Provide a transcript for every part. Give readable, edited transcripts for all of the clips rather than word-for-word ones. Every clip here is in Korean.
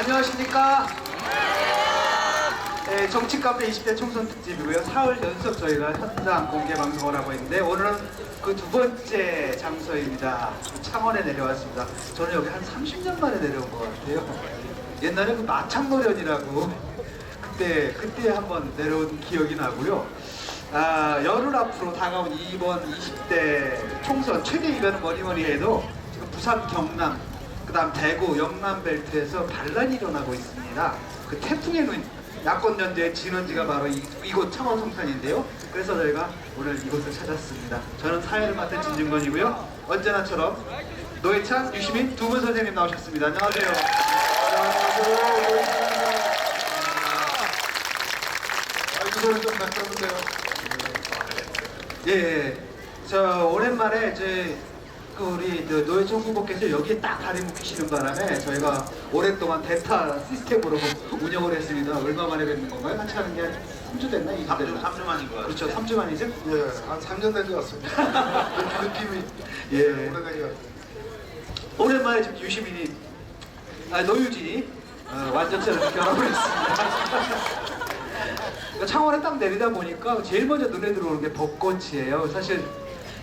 안녕하십니까? 네, 정치 카페 20대 총선 특집이고요. 사흘 연속 저희가 현장 공개 방송을 하고 있는데 오늘은 그 두 번째 장소입니다. 창원에 내려왔습니다. 저는 여기 한 30년 만에 내려온 것 같아요. 옛날에 그 마창노련이라고 그때 한번 내려온 기억이 나고요. 열흘 앞으로 다가온 이번 20대 총선 최대 이변은 뭐니 해도 지금 부산, 경남, 그 다음 대구, 영남 벨트에서 반란이 일어나고 있습니다. 그 태풍의 눈, 야권 연대의 진원지가 바로 이곳 창원 성산인데요. 그래서 저희가 오늘 이곳을 찾았습니다. 저는 사회를 맡은 진중권이고요. 언제나처럼 노회찬, 유시민 두 분 선생님 나오셨습니다. 안녕하세요. 안녕하세요. 그 소리 좀 냈었는데요. 예, 저 오랜만에 우리 노회찬 후보께서 여기에 딱 다리 묶이시는 바람에 저희가 오랫동안 데이터 시스템으로 운영을 했습니다. 얼마 만에 뵙는 건가요? 같이 하는 게 3주 됐나? 2주 됐나? 3주 만인 거예요. 그렇죠, 3주 만이죠? 예, 한 3년 된 것 같습니다. 느낌이 오래된 것 같아요. 오랜만에 지금 유시민이, 노유진이 완전체로 결합을 했습니다. 창원에 딱 내리다 보니까 제일 먼저 눈에 들어오는 게 벚꽃이에요. 사실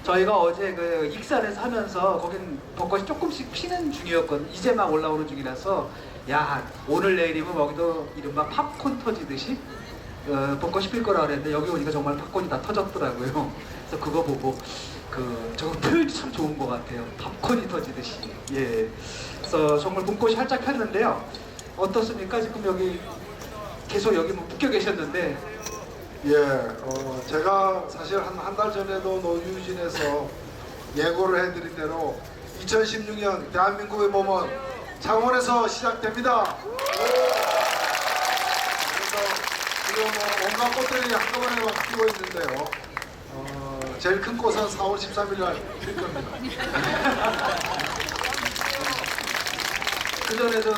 저희가 어제 그 익산에서 하면서 거긴 벚꽃이 조금씩 피는 중이었거든요. 이제 막 올라오는 중이라서 야, 오늘 내일이면 여기도 이른바 팝콘 터지듯이 벚꽃이 필 거라 그랬는데 여기 오니까 정말 팝콘이 다 터졌더라고요. 그래서 그거 보고 저거 표현이 참 좋은 것 같아요. 팝콘이 터지듯이. 예. 그래서 정말 봄꽃이 활짝 폈는데요. 어떻습니까? 지금 여기 계속 여기 묶여 계셨는데. 예, 제가 사실 한 달 전에도 노유진에서 예고를 해드린 대로 2016년 대한민국의 봄은 창원에서 시작됩니다. 그래서 지금 온갖 꽃들이 한꺼번에 막 피고 있는데요. 제일 큰 꽃은 4월 13일 날 필 겁니다. 그 전에도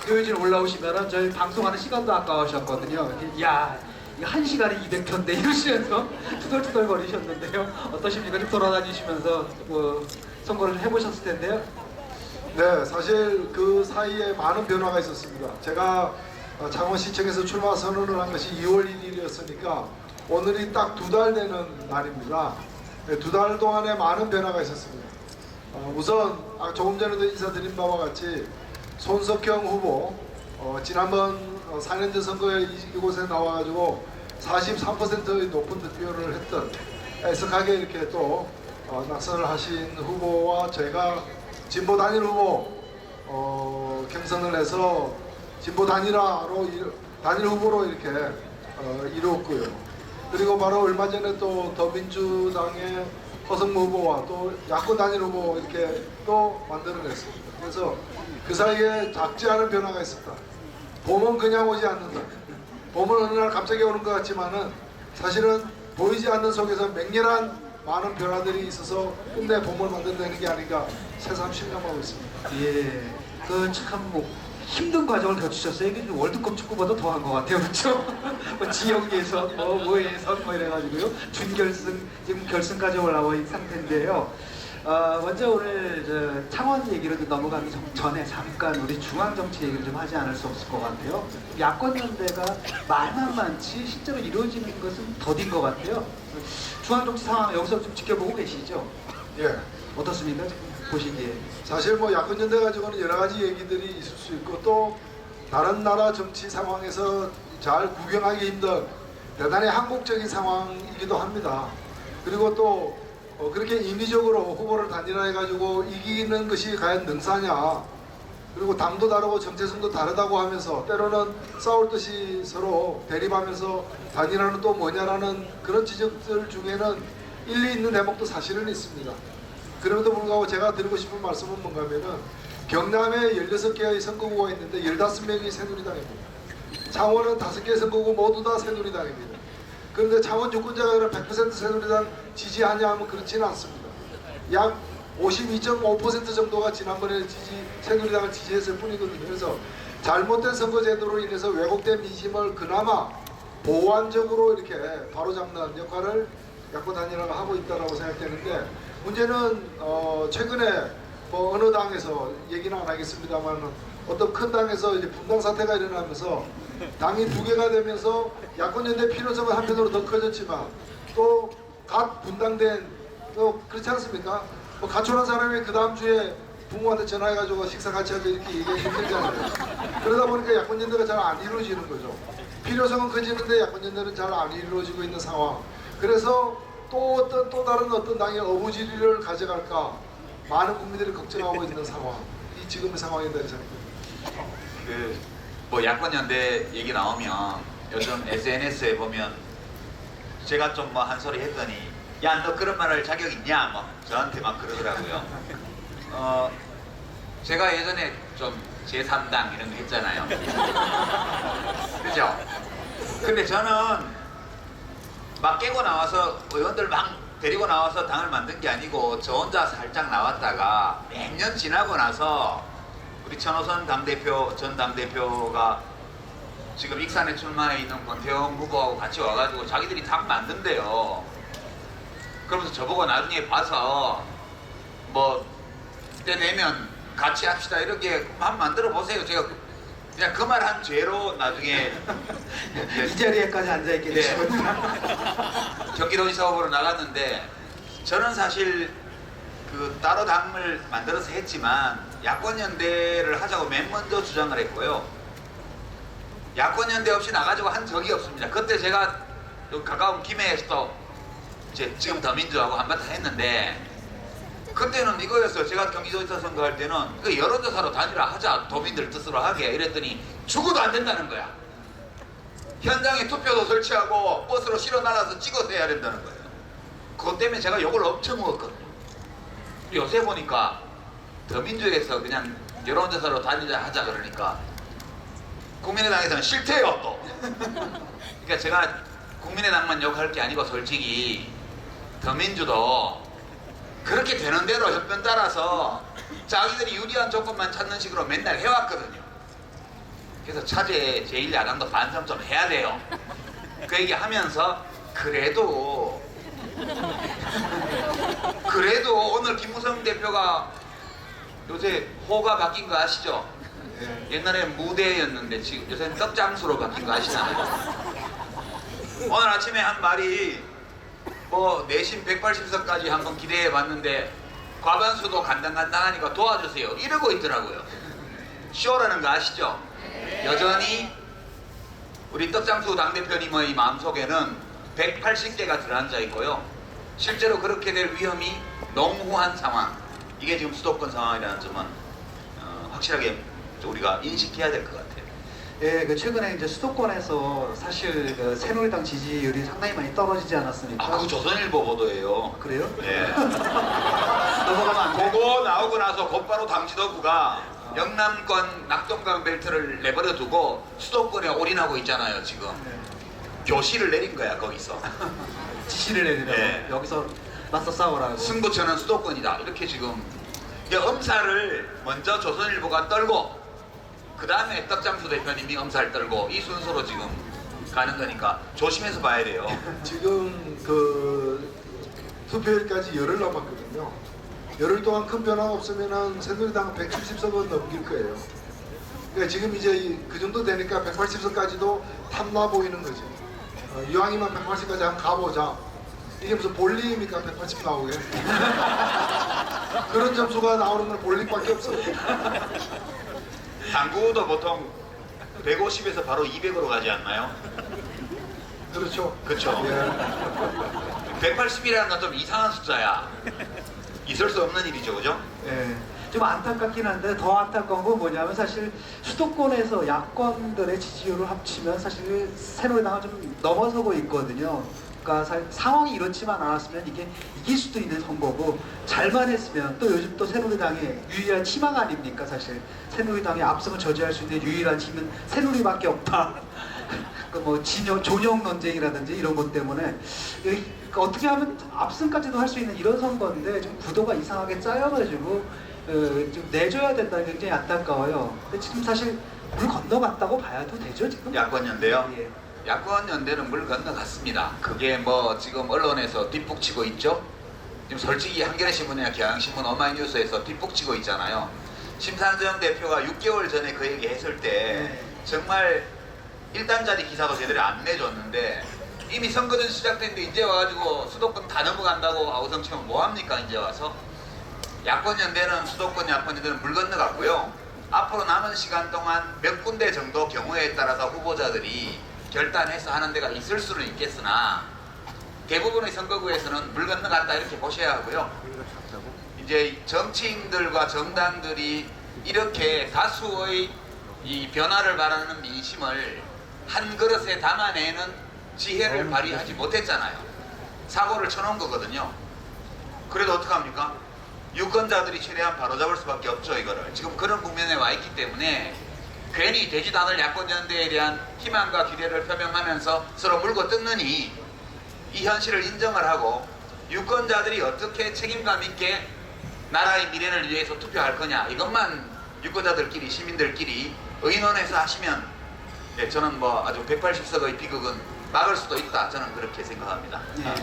노예진 올라오시면은 저희 방송하는 시간도 아까우셨거든요. 야, 이거 1시간에 200편대 이러시면서 투덜투덜 거리셨는데요. 어떠십니까? 좀 돌아다니시면서 선거를 해보셨을 텐데요. 네, 사실 그 사이에 많은 변화가 있었습니다. 제가 창원시청에서 출마 선언을 한 것이 2월 1일이었으니까 오늘이 딱 2달 되는 날입니다. 네, 2달 동안에 많은 변화가 있었습니다. 우선 조금 전에도 인사드린 바와 같이 손석형 후보 지난번 4년전 선거에 이곳에 나와가지고 43%의 높은 득표를 했던 애석하게 이렇게 또 낙선을 하신 후보와 제가 진보 단일 후보 경선을 해서 진보 단일 후보로 이렇게 이루었고요. 그리고 바로 얼마 전에 또 더민주당의 허성무 후보와 또 야권 단일 후보 이렇게 또 만들어냈습니다. 그래서 그 사이에 작지 않은 변화가 있었다. 봄은 그냥 오지 않는다. 봄은 어느 날 갑자기 오는 것 같지만은 사실은 보이지 않는 속에서 맹렬한 많은 변화들이 있어서 끝내 봄을 만든다는 게 아닌가 새삼 실감하고 있습니다. 예, 그 참 힘든 과정을 거치셨어요. 이게 월드컵 축구보다 더한 것 같아요, 그렇죠? 지역 예선, 예선 이래가지고요. 준결승, 지금 결승까지 올라온 상태인데요. 먼저 오늘 창원 얘기로 넘어가기 전에 잠깐 우리 중앙 정치 얘기를 좀 하지 않을 수 없을 것 같아요. 야권 연대가 말만 많지 실제로 이루어지는 것은 더딘 것 같아요. 중앙 정치 상황 여기서 좀 지켜보고 계시죠? 예. 어떻습니까? 지금 보시기에. 사실 야권 연대 가지고는 여러 가지 얘기들이 있을 수 있고 또 다른 나라 정치 상황에서 잘 구경하기 힘든 대단히 한국적인 상황이기도 합니다. 그리고 또 그렇게 인위적으로 후보를 단일화해 가지고 이기는 것이 과연 능사냐, 그리고 당도 다르고 정체성도 다르다고 하면서 때로는 싸울 듯이 서로 대립하면서 단일화는 또 뭐냐라는 그런 지적들 중에는 일리 있는 대목도 사실은 있습니다. 그럼에도 불구하고 제가 드리고 싶은 말씀은 뭔가 하면은 경남에 16개의 선거구가 있는데 15명이 새누리당입니다. 창원은 5개의 선거구 모두 다 새누리당입니다. 그런데 창원 유권자가 100% 새누리당 지지하냐 하면 그렇지는 않습니다. 약 52.5% 정도가 지난번에 새누리당을 지지했을 뿐이거든요. 그래서 잘못된 선거제도로 인해서 왜곡된 민심을 그나마 보완적으로 이렇게 바로잡는 역할을 야권 단일화가 하고 있다고 생각되는데, 문제는 최근에 어느 당에서 얘기는 안 하겠습니다만 어떤 큰 당에서 이제 분당 사태가 일어나면서 당이 두 개가 되면서 야권연대 필요성은 한편으로 더 커졌지만 또 각 분당된 또 그렇지 않습니까? 뭐 가출한 사람이 그 다음 주에 부모한테 전화해가지고 식사 같이 하자 이렇게 얘기하기 힘들잖아요. 그러다 보니까 야권연대가 잘 안 이루어지는 거죠. 필요성은 커지는데 야권연대는 잘 안 이루어지고 있는 상황. 그래서 또 다른 어떤 당의 어부지리를 가져갈까 많은 국민들이 걱정하고 있는 상황. 이 지금의 상황이다 생각합니다. 뭐 야권연대 얘기 나오면 요즘 SNS에 보면 제가 좀 뭐 한 소리 했더니 야 너 그런 말할 자격 있냐 뭐 저한테 막 그러더라고요. 제가 예전에 좀 제3당 이런 거 했잖아요. 그죠? 근데 저는 막 깨고 나와서 의원들 막 데리고 나와서 당을 만든 게 아니고 저 혼자 살짝 나왔다가 몇 년 지나고 나서 우리 천호선 당대표 전 당대표가 지금 익산에 출마해 있는 권태영 후보하고 같이 와가지고 자기들이 당 만든대요. 그러면서 저보고 나중에 봐서 뭐 때 되면 같이 합시다 이렇게 한번 만들어 보세요. 제가 그냥 그 말 한 죄로 나중에 이 자리에까지 앉아있게 되시군요. 경기도지사 후보로 나갔는데 저는 사실 그 따로 당을 만들어서 했지만 야권연대를 하자고 맨 먼저 주장을 했고요. 야권연대 없이 나가지고 한 적이 없습니다. 그때 제가 가까운 김해에서도 이제 지금 더민주하고 한바탕 했는데 그때는 이거였어요. 제가 경기도지사 선거할 때는 그 여론조사로 단일화 하자 도민들 뜻으로 하게 이랬더니 죽어도 안 된다는 거야. 현장에 투표도 설치하고 버스로 실어 날라서 찍어서 해야 된다는 거예요. 그것 때문에 제가 욕을 엄청 먹었거든요. 요새 보니까 더민주에서 그냥 여론조사로 단일화 하자 그러니까 국민의당에서는 싫대요 또. 그러니까 제가 국민의당만 욕할 게 아니고 솔직히 더민주도 그렇게 되는 대로 협변 따라서 자기들이 유리한 조건만 찾는 식으로 맨날 해왔거든요. 그래서 차제에 제1야당도 반성 좀 해야 돼요. 그 얘기 하면서 그래도 오늘 김무성 대표가 요새 호가 바뀐 거 아시죠? 옛날에 무대였는데 지금 요새는 떡장수로 바뀐 거 아시잖아요. 오늘 아침에 한 말이 뭐 내신 180석까지 한번 기대해 봤는데 과반수도 간당간당하니까 도와주세요 이러고 있더라고요. 쇼라는 거 아시죠? 여전히 우리 떡장수 당대표님의 마음속에는 180개가 들어앉아 있고요. 실제로 그렇게 될 위험이 농후한 상황, 이게 지금 수도권 상황이라는 점은 확실하게 우리가 인식해야 될 것 같아요. 예, 그 최근에 이제 수도권에서 사실 그 새누리당 지지율이 상당히 많이 떨어지지 않았습니까? 아, 그 조선일보 보도예요. 그래요? 예. 넘어가면 안 돼. 그거 나오고 나서 곧바로 당지도부가 영남권 낙동강 벨트를 내버려 두고 수도권에 올인하고 있잖아요 지금. 네. 교시를 내린 거야 거기서. 지시를 내리라고 네. 여기서 맞서 싸우라고. 승부처는 수도권이다 이렇게 지금 엄살을 먼저 조선일보가 떨고 그 다음에 떡장수 대표님이 엄살 떨고 이 순서로 지금 가는 거니까 조심해서 봐야 돼요. 지금 그 투표일까지 열흘 남았거든요. 열흘 동안 큰 변화가 없으면은 새누리당은 170석은 넘길 거예요. 그러니까 지금 이제 그 정도 되니까 180석까지도 탐나 보이는 거지. 이왕이면 180까지 한번 가보자. 이게 무슨 볼링입니까? 180 나오게. 그런 점수가 나오는 건 볼링밖에 없어요. 당구도 보통 150에서 바로 200으로 가지 않나요? 그렇죠. 그렇죠. 예. 180이라는 건 좀 이상한 숫자야. 있을 수 없는 일이죠, 그죠? 예. 좀 안타깝긴 한데 더 안타까운 건 뭐냐면 사실 수도권에서 야권들의 지지율을 합치면 사실 새누리당을 좀 넘어서고 있거든요. 그러니까 상황이 이렇지만 않았으면 이게 이길 수도 있는 선거고 잘만 했으면 또 요즘 또 새누리당의 유일한 희망 아닙니까 사실 새누리당의 압승을 저지할 수 있는 유일한 힘은 새누리밖에 없다. 그 뭐 존영 논쟁이라든지 이런 것 때문에 어떻게 하면 압승까지도 할 수 있는 이런 선거인데 좀 구도가 이상하게 짜여가지고 좀 내줘야 된다는 게 굉장히 안타까워요. 근데 지금 사실 물 건너갔다고 봐야도 되죠 지금? 야권연대요? 예. 야권연대는 물 건너갔습니다. 그게 뭐 지금 언론에서 뒷북치고 있죠? 지금 솔직히 한겨레신문이나 경향신문, 어마이뉴스에서 뒷북치고 있잖아요. 심상정 대표가 6개월 전에 그 얘기 했을 때 네. 정말 1단짜리 기사도 제대로 안 내줬는데 이미 선거전 시작됐는데 이제 와가지고 수도권 다 넘어간다고 아우성 치면 뭐합니까? 이제 와서 야권연대는 수도권 야권연대는 물 건너갔고요. 앞으로 남은 시간 동안 몇 군데 정도 경우에 따라서 후보자들이 결단해서 하는 데가 있을 수는 있겠으나 대부분의 선거구에서는 물 건너갔다 이렇게 보셔야 하고요. 이제 정치인들과 정당들이 이렇게 다수의 이 변화를 바라는 민심을 한 그릇에 담아내는 지혜를 발휘하지 못했잖아요. 사고를 쳐놓은 거거든요. 그래도 어떡합니까? 유권자들이 최대한 바로잡을 수밖에 없죠. 이거를 지금 그런 국면에 와 있기 때문에 괜히 되지도 않을 야권연대에 대한 희망과 기대를 표명하면서 서로 물고 뜯느니 이 현실을 인정을 하고 유권자들이 어떻게 책임감 있게 나라의 미래를 위해서 투표할 거냐 이것만 유권자들끼리 시민들끼리 의논해서 하시면 예, 저는 뭐 아주 180석의 비극은 막을 수도 있다. 저는 그렇게 생각합니다. 예.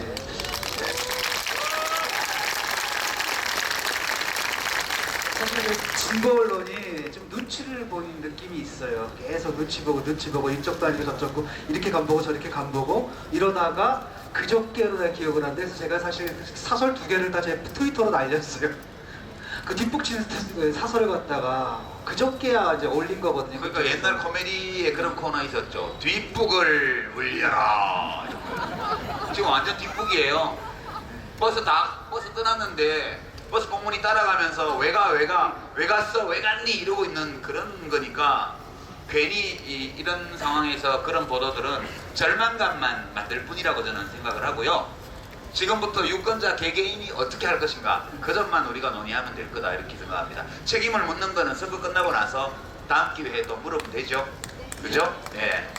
사실 그 진보 언론이 좀 눈치를 보는 느낌이 있어요. 계속 눈치 보고 이쪽도 아니고 저쪽도 이렇게 간보고 저렇게 간보고 이러다가 그저께로 내가 기억을 하는데 그래서 제가 사실 사설 2개를 다 제 트위터로 날렸어요. 그 뒷북친 사설을 갖다가 그저께야 이제 올린 거거든요. 그러니까 옛날 코미디에 그런 코너 있었죠. 뒷북을 울려라. 지금 완전 뒷북이에요. 버스 떠났는데 버스 공문이 따라가면서 왜 갔어? 왜 갔니? 이러고 있는 그런 거니까 괜히 이런 상황에서 그런 보도들은 절망감만 만들 뿐이라고 저는 생각을 하고요. 지금부터 유권자 개개인이 어떻게 할 것인가 그 점만 우리가 논의하면 될 거다 이렇게 생각합니다. 책임을 묻는 거는 선거 끝나고 나서 다음 기회에 또 물으면 되죠. 그죠? 네.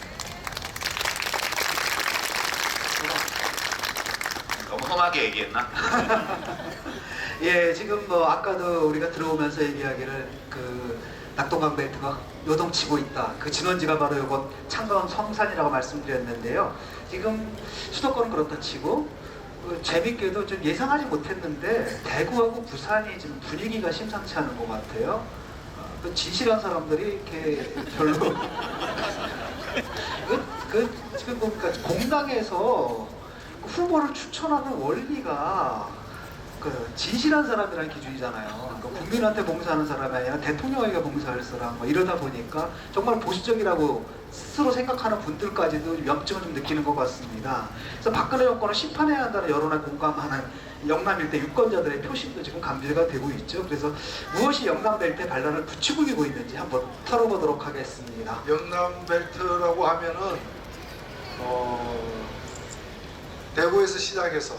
너무 험하게 얘기했나? 예, 지금 뭐 아까도 우리가 들어오면서 얘기하기를 그 낙동강 벨트가 요동치고 있다. 그 진원지가 바로 요건 창강 성산이라고 말씀드렸는데요. 지금 수도권은 그렇다 치고 재밌게도 좀 예상하지 못했는데 대구하고 부산이 지금 분위기가 심상치 않은 것 같아요. 그 진실한 사람들이 이렇게 별로 지금 보니까 공당에서 후보를 추천하는 원리가 그 진실한 사람이라는 기준이잖아요. 그러니까 국민한테 봉사하는 사람이 아니라 대통령에게 봉사할 사람 뭐 이러다 보니까 정말 보수적이라고 스스로 생각하는 분들까지도 염증을 좀 느끼는 것 같습니다. 그래서 박근혜 정권을 심판해야 한다는 여론에 공감하는 영남 일대 유권자들의 표심도 지금 감지가 되고 있죠. 그래서 무엇이 영남 벨트에 반란을 부추기고 있는지 한번 털어보도록 하겠습니다. 영남 벨트라고 하면은 대구에서 시작해서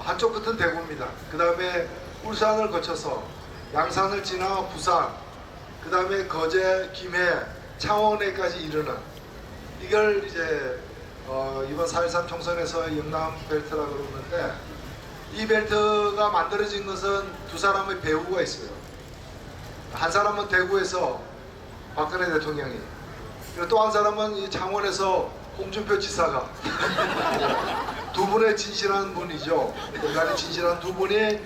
한쪽 끝은 대구입니다. 그 다음에 울산을 거쳐서 양산을 지나 부산, 그 다음에 거제, 김해, 창원에까지 이르는 이걸 이제 이번 4.13 총선에서 영남 벨트라고 그러는데 이 벨트가 만들어진 것은 두 사람의 배우가 있어요. 한 사람은 대구에서 박근혜 대통령이, 또 한 사람은 이 창원에서 홍준표 지사가 두 분의 진실한 분이죠. 인간의 진실한 두 분이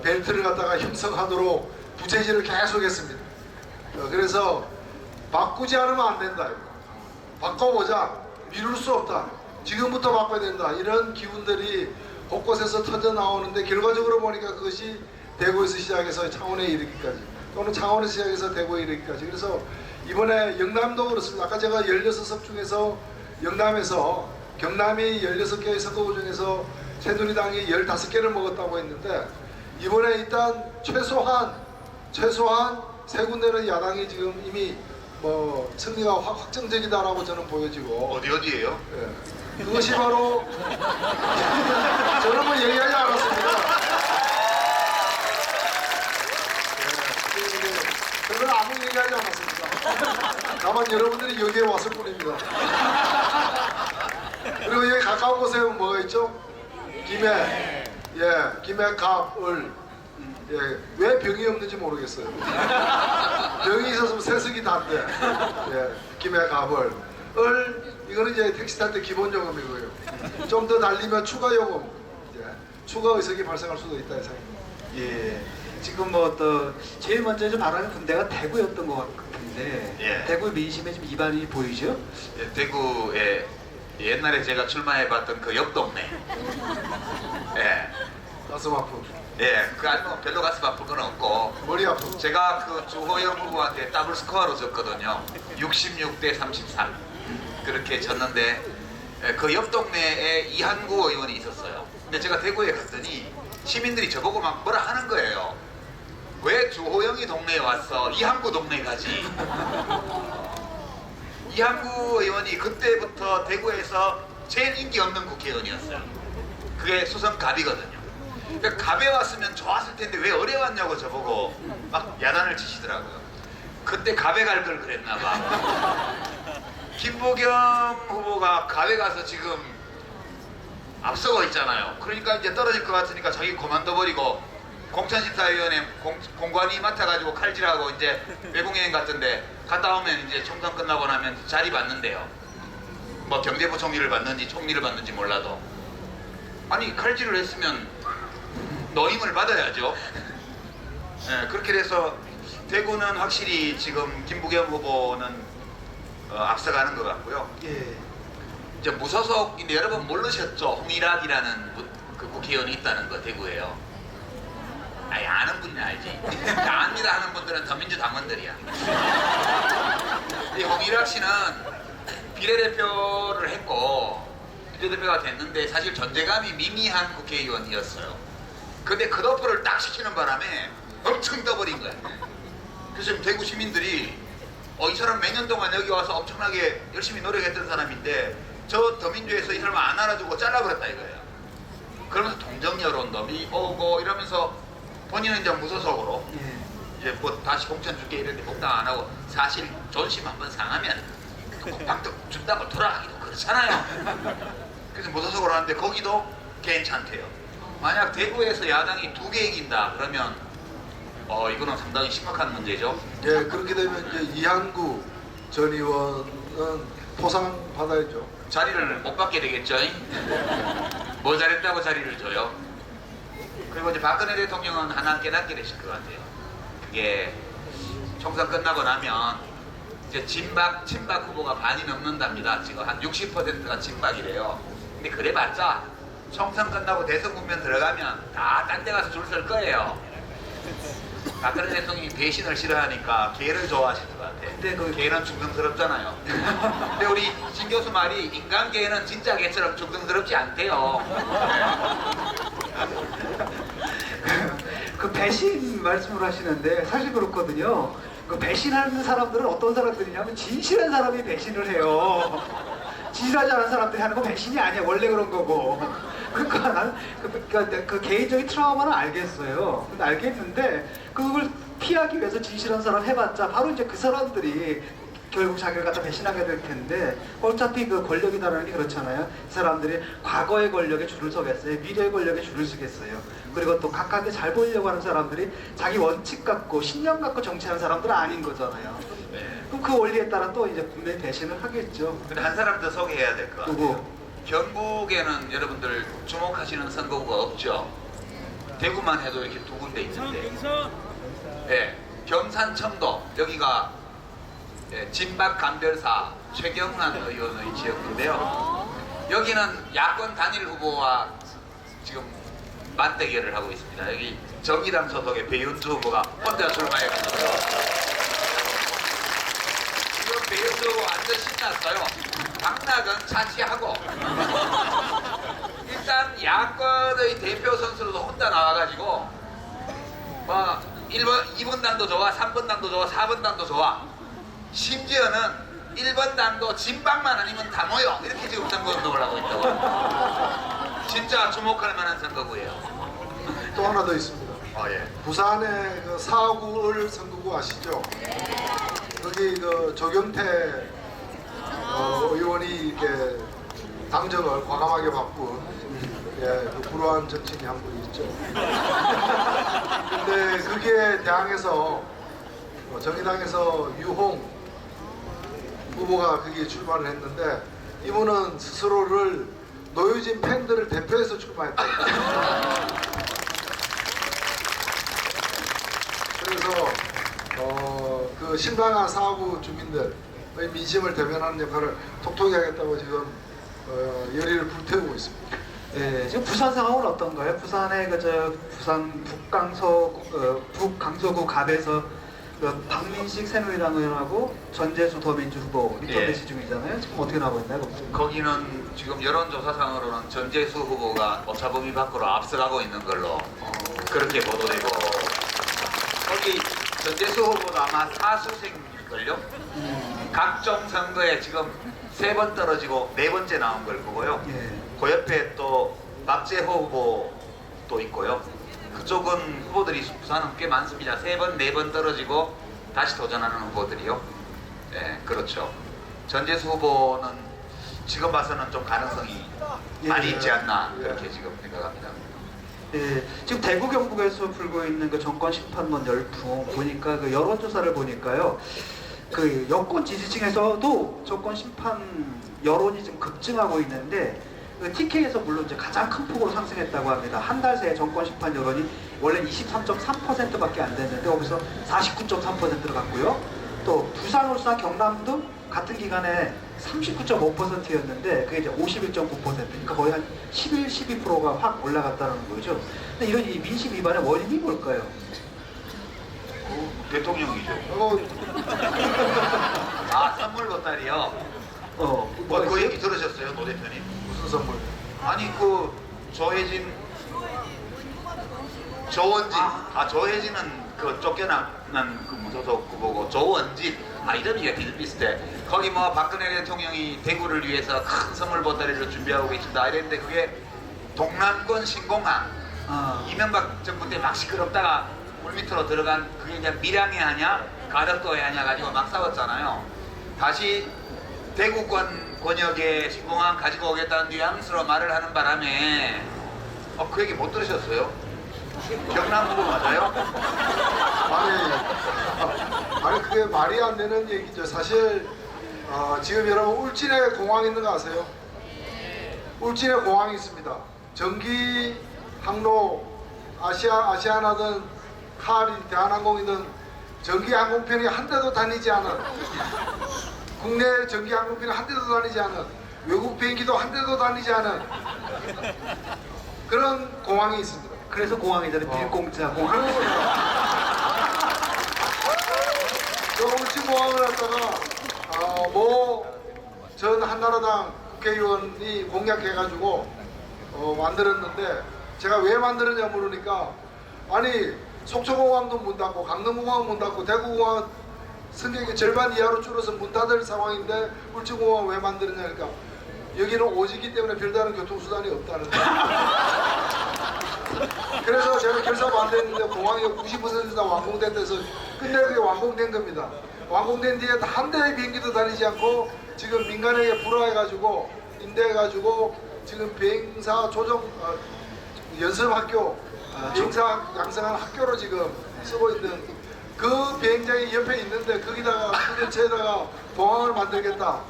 벨트를 갖다가 형성하도록 부채질을 계속했습니다. 그래서 바꾸지 않으면 안 된다. 이거. 바꿔보자. 미룰 수 없다. 지금부터 바꿔야 된다. 이런 기운들이 곳곳에서 터져 나오는데 결과적으로 보니까 그것이 대구에서 시작해서 창원에 이르기까지 또는 창원에서 시작해서 대구에 이르기까지. 그래서 이번에 영남도 그렇습니다. 아까 제가 16석 중에서 영남에서 경남이 16개의 선거구 중에서 새누리당이 15개를 먹었다고 했는데 이번에 일단 최소한 세 군데는 야당이 지금 이미 뭐 승리가 확정적이다라고 저는 보여지고 어디예요? 예. 그것이 바로 저는 뭐 얘기하지 않았습니다. 예. 저는 아무 얘기하지 않았습니다. 다만 여러분들이 여기에 왔을 뿐입니다. 그리고 여기 가까운 곳에 뭐가 있죠? 김해, 예, 김해, 갑, 을. 예, 왜 병이 없는지 모르겠어요. 병이 있었으면 세석이 단데. 예, 김해, 갑, 을. 이거는 이제 택시 탈 때 기본 요금이고요. 좀 더 달리면 추가 요금, 이제 추가 의석이 발생할 수도 있다 해서. 예. 지금 뭐 또 제일 먼저 이제 말하는 군대가 대구였던 것 같은데 예. 대구 민심에 좀 이반이 보이죠? 예, 대구에 옛날에 제가 출마해봤던 그 옆 동네. 예, 가슴 아프. 예, 그 아니 뭐 별로 가슴 아픈 건 없고 머리 아프. 제가 그 주호영 후보한테 더블 스코어로 졌거든요. 66대 33 그렇게 졌는데 그 옆 동네에 이한구 의원이 있었어요. 근데 제가 대구에 갔더니 시민들이 저보고 막 뭐라 하는 거예요. 왜 주호영이 동네에 왔어? 이한구 동네에 가지. 이한구 의원이 그때부터 대구에서 제일 인기 없는 국회의원이었어요. 그게 수성 갑이거든요. 그러니까 갑에 왔으면 좋았을 텐데 왜 어뢰 왔냐고 저보고 막 야단을 치시더라고요. 그때 갑에 갈 걸 그랬나 봐. 김부겸 후보가 갑에 가서 지금 앞서고 있잖아요. 그러니까 이제 떨어질 것 같으니까 자기 그만둬버리고 공천심사위원회 공관위 맡아가지고 칼질하고 이제 외국여행 갔던데 갔다 오면 이제 총선 끝나고 나면 자리 받는데요. 뭐 경제부총리를 받는지 총리를 받는지 몰라도 아니 칼질을 했으면 노임을 받아야죠. 네, 그렇게 돼서 대구는 확실히 지금 김부겸 후보는 앞서가는 것 같고요. 예. 이제 무소속인데 여러분 모르셨죠? 홍일학이라는 그 국회의원이 있다는 거 대구에요. 아니 아는 분이 알지. 압니다 하는 분들은 더민주당원들이야. 이 홍일학 씨는 비례대표를 했고 비례대표가 됐는데 사실 존재감이 미미한 국회의원이었어요. 근데 컷오프를 딱 시키는 바람에 엄청 떠버린 거야. 그래서 지금 대구 시민들이 이 사람 몇 년 동안 여기 와서 엄청나게 열심히 노력했던 사람인데 저 더민주에서 이 사람 안 알아주고 잘라버렸다 이거예요. 그러면서 동정 여론도 오고 이러면서 본인은 이제 무소속으로 이제 뭐 다시 공천 줄게 이랬는데 복당 안 하고 사실 존심 한번 상하면 국방도 준다고 돌아가기도 그렇잖아요. 그래서 무소속으로 하는데 거기도 괜찮대요. 만약 대구에서 야당이 2개 이긴다 그러면 이거는 상당히 심각한 문제죠. 예, 그렇게 되면 이제 이한구 전 의원은 포상 받아야죠. 자리를 못 받게 되겠죠. 뭐 잘했다고 자리를 줘요. 그리고 이제 박근혜 대통령은 하나 깨닫게 되실 것 같아요. 그게 총선 끝나고 나면 이제 친박 후보가 반이 넘는답니다. 지금 한 60%가 친박이래요. 근데 그래봤자 총선 끝나고 대선 국면 들어가면 다 딴 데 가서 줄 설 거예요. 박근혜 대통령이 배신을 싫어하니까 개를 좋아하실 것 같아. 근데 그 개는 중성스럽잖아요. 근데 우리 진 교수 말이 인간 개는 진짜 개처럼 중성스럽지 않대요. 그 배신 말씀을 하시는데 사실 그렇거든요. 그 배신하는 사람들은 어떤 사람들이냐면 진실한 사람이 배신을 해요. 진실하지 않은 사람들이 하는 거 배신이 아니야. 원래 그런 거고. 그러니까 나는 그 개인적인 트라우마는 알겠어요. 근데 알겠는데 그걸 피하기 위해서 진실한 사람 해봤자 바로 이제 그 사람들이 결국 자기를 갖다 배신하게 될 텐데 어차피 그 권력이다라는 게 그렇잖아요. 그 사람들이 과거의 권력에 줄을 서겠어요. 미래의 권력에 줄을 서겠어요. 그리고 또 각각에 잘 보이려고 하는 사람들이 자기 원칙 갖고 신념 갖고 정치하는 사람들은 아닌 거잖아요. 네. 그럼 그 원리에 따라 또 이제 분명히 배신을 하겠죠. 근데 한 사람 더 소개해야 될 것 같아요. 누구? 경북에는 여러분들 주목하시는 선거구가 없죠. 대구만 해도 이렇게 2군데 있는데 예, 경산청도 여기가 진박 감별사 최경란 의원의 지역인데요. 여기는 야권 단일 후보와 지금 맞대결을 하고 있습니다. 여기 정의당 소속의 배윤주 후보가 혼자 출마해가지고요. 지금 배윤주 후보 완전 신났어요. 당락은 차치하고 일단 야권의 대표 선수로도 혼자 나와가지고 뭐 1번, 2번 당도 좋아, 3번 당도 좋아, 4번 당도 좋아. 심지어는 1번 당도 진박만 아니면 다 모여 이렇게 지금 선거운동을 하고 있다고. 진짜 주목할 만한 선거구예요. 또 하나 더 있습니다. 예. 부산의 그 사구을 선거구 아시죠? 거기 그 조경태 의원이 이렇게 당정을 과감하게 바꾼 그 불우한 정치인이 한 분이 있죠. 근데 거기에 대항해서 정의당에서 유홍 후보가 거기에 출마를 했는데 이분은 스스로를 노유진 팬들을 대표해서 출마했다. 그래서 그 실망한 사구 주민들의 민심을 대변하는 역할을 톡톡히 하겠다고 지금 열의를 불태우고 있습니다. 예, 지금 부산 상황은 어떤가요? 부산의 부산 북강서구 갑에서 박민식 새누리당 의원하고 전재수 더민주 후보 리턴 예. 대시 중이잖아요. 지금 어떻게 나오고 있나요? 거기는 지금 여론조사상으로는 전재수 후보가 오차범위 밖으로 앞서가고 있는 걸로 그렇게 보도되고, 거기 전재수 후보도 아마 사수생일걸요? 각종 선거에 지금 3번 떨어지고 4번째 나온 걸 보고요. 예. 그 옆에 또 박재호 후보도 있고요. 그쪽은 후보들이 부산은 꽤 많습니다. 3번, 4번 떨어지고 다시 도전하는 후보들이요. 네, 그렇죠. 전재수 후보는 지금 봐서는 좀 가능성이 많이 있지 않나 그렇게 지금 생각합니다. 예, 지금 대구 경북에서 불고 있는 그 정권 심판론 열풍 보니까 그 여론조사를 보니까요. 그 여권 지지층에서도 정권 심판 여론이 지금 급증하고 있는데 그 TK에서 물론 이제 가장 큰 폭으로 상승했다고 합니다. 한 달 새에 정권 심판 여론이 원래 23.3%밖에 안 됐는데 거기서 49.3%를 갔고요. 또 부산, 울산, 경남도 같은 기간에 39.5%였는데 그게 이제 51.9%, 그러니까 거의 한 11, 12%가 확 올라갔다는 거죠. 근데 이런 이 민심 위반의 원인이 뭘까요? 대통령이죠. 아, 선물 보따리요? 그 얘기 들으셨어요, 노 대표님? 무슨 선물? 아니 그 조혜진, 조원진, 조혜진은 그 쫓겨난 그 무소속 후보고, 조원진, 이름이 비슷비슷해. 거기 뭐 박근혜 대통령이 대구를 위해서 큰 선물 보따리를 준비하고 계신다 이랬는데 그게 동남권 신공항, 이명박 정부 때 막 시끄럽다가 물밑으로 들어간 그게 이제 밀양에 하냐 가덕도에 하냐 가지고 막 싸웠잖아요. 다시 대구권 권역에 신공항 가지고 오겠다는 뉘앙스로 말을 하는 바람에 그 얘기 못 들으셨어요? 경남 후보 맞아요? 아니 그게 말이 안 되는 얘기죠. 사실 지금 여러분 울진에 공항 있는 거 아세요? 울진에 공항이 있습니다. 전기 항로 아시아나든 카리 대한항공이든 전기 항공편이 한 대도 다니지 않은, 국내 전기 항공편이 한 대도 다니지 않은, 외국 비행기도 한 대도 다니지 않은 그런 공항이 있습니다. 그래서 공항이잖아요. 빌공짜 공항. 저 울진공항을 갖다가 전 한나라당 국회의원이 공약해가지고 만들었는데, 제가 왜 만들었냐 물으니까 아니 속초공항도 문 닫고 강릉공항 문 닫고 대구공항 승객이 절반 이하로 줄어서 문 닫을 상황인데 울진공항 왜 만들었냐니까 여기는 오지기 때문에 별다른 교통수단이 없다는 거예요. 그래서 제가 결사반대했는데 공항이 90% 다 완공됐다해서 끝내 그게 완공된 겁니다. 완공된 뒤에 한 대의 비행기도 다니지 않고 지금 민간에게 불화해가지고 임대해가지고 지금 비행사 조정 연습학교, 비행사 양성한 학교로 지금 쓰고 있는 그 비행장이 옆에 있는데 거기다가 그 근처에다가 공항을 만들겠다.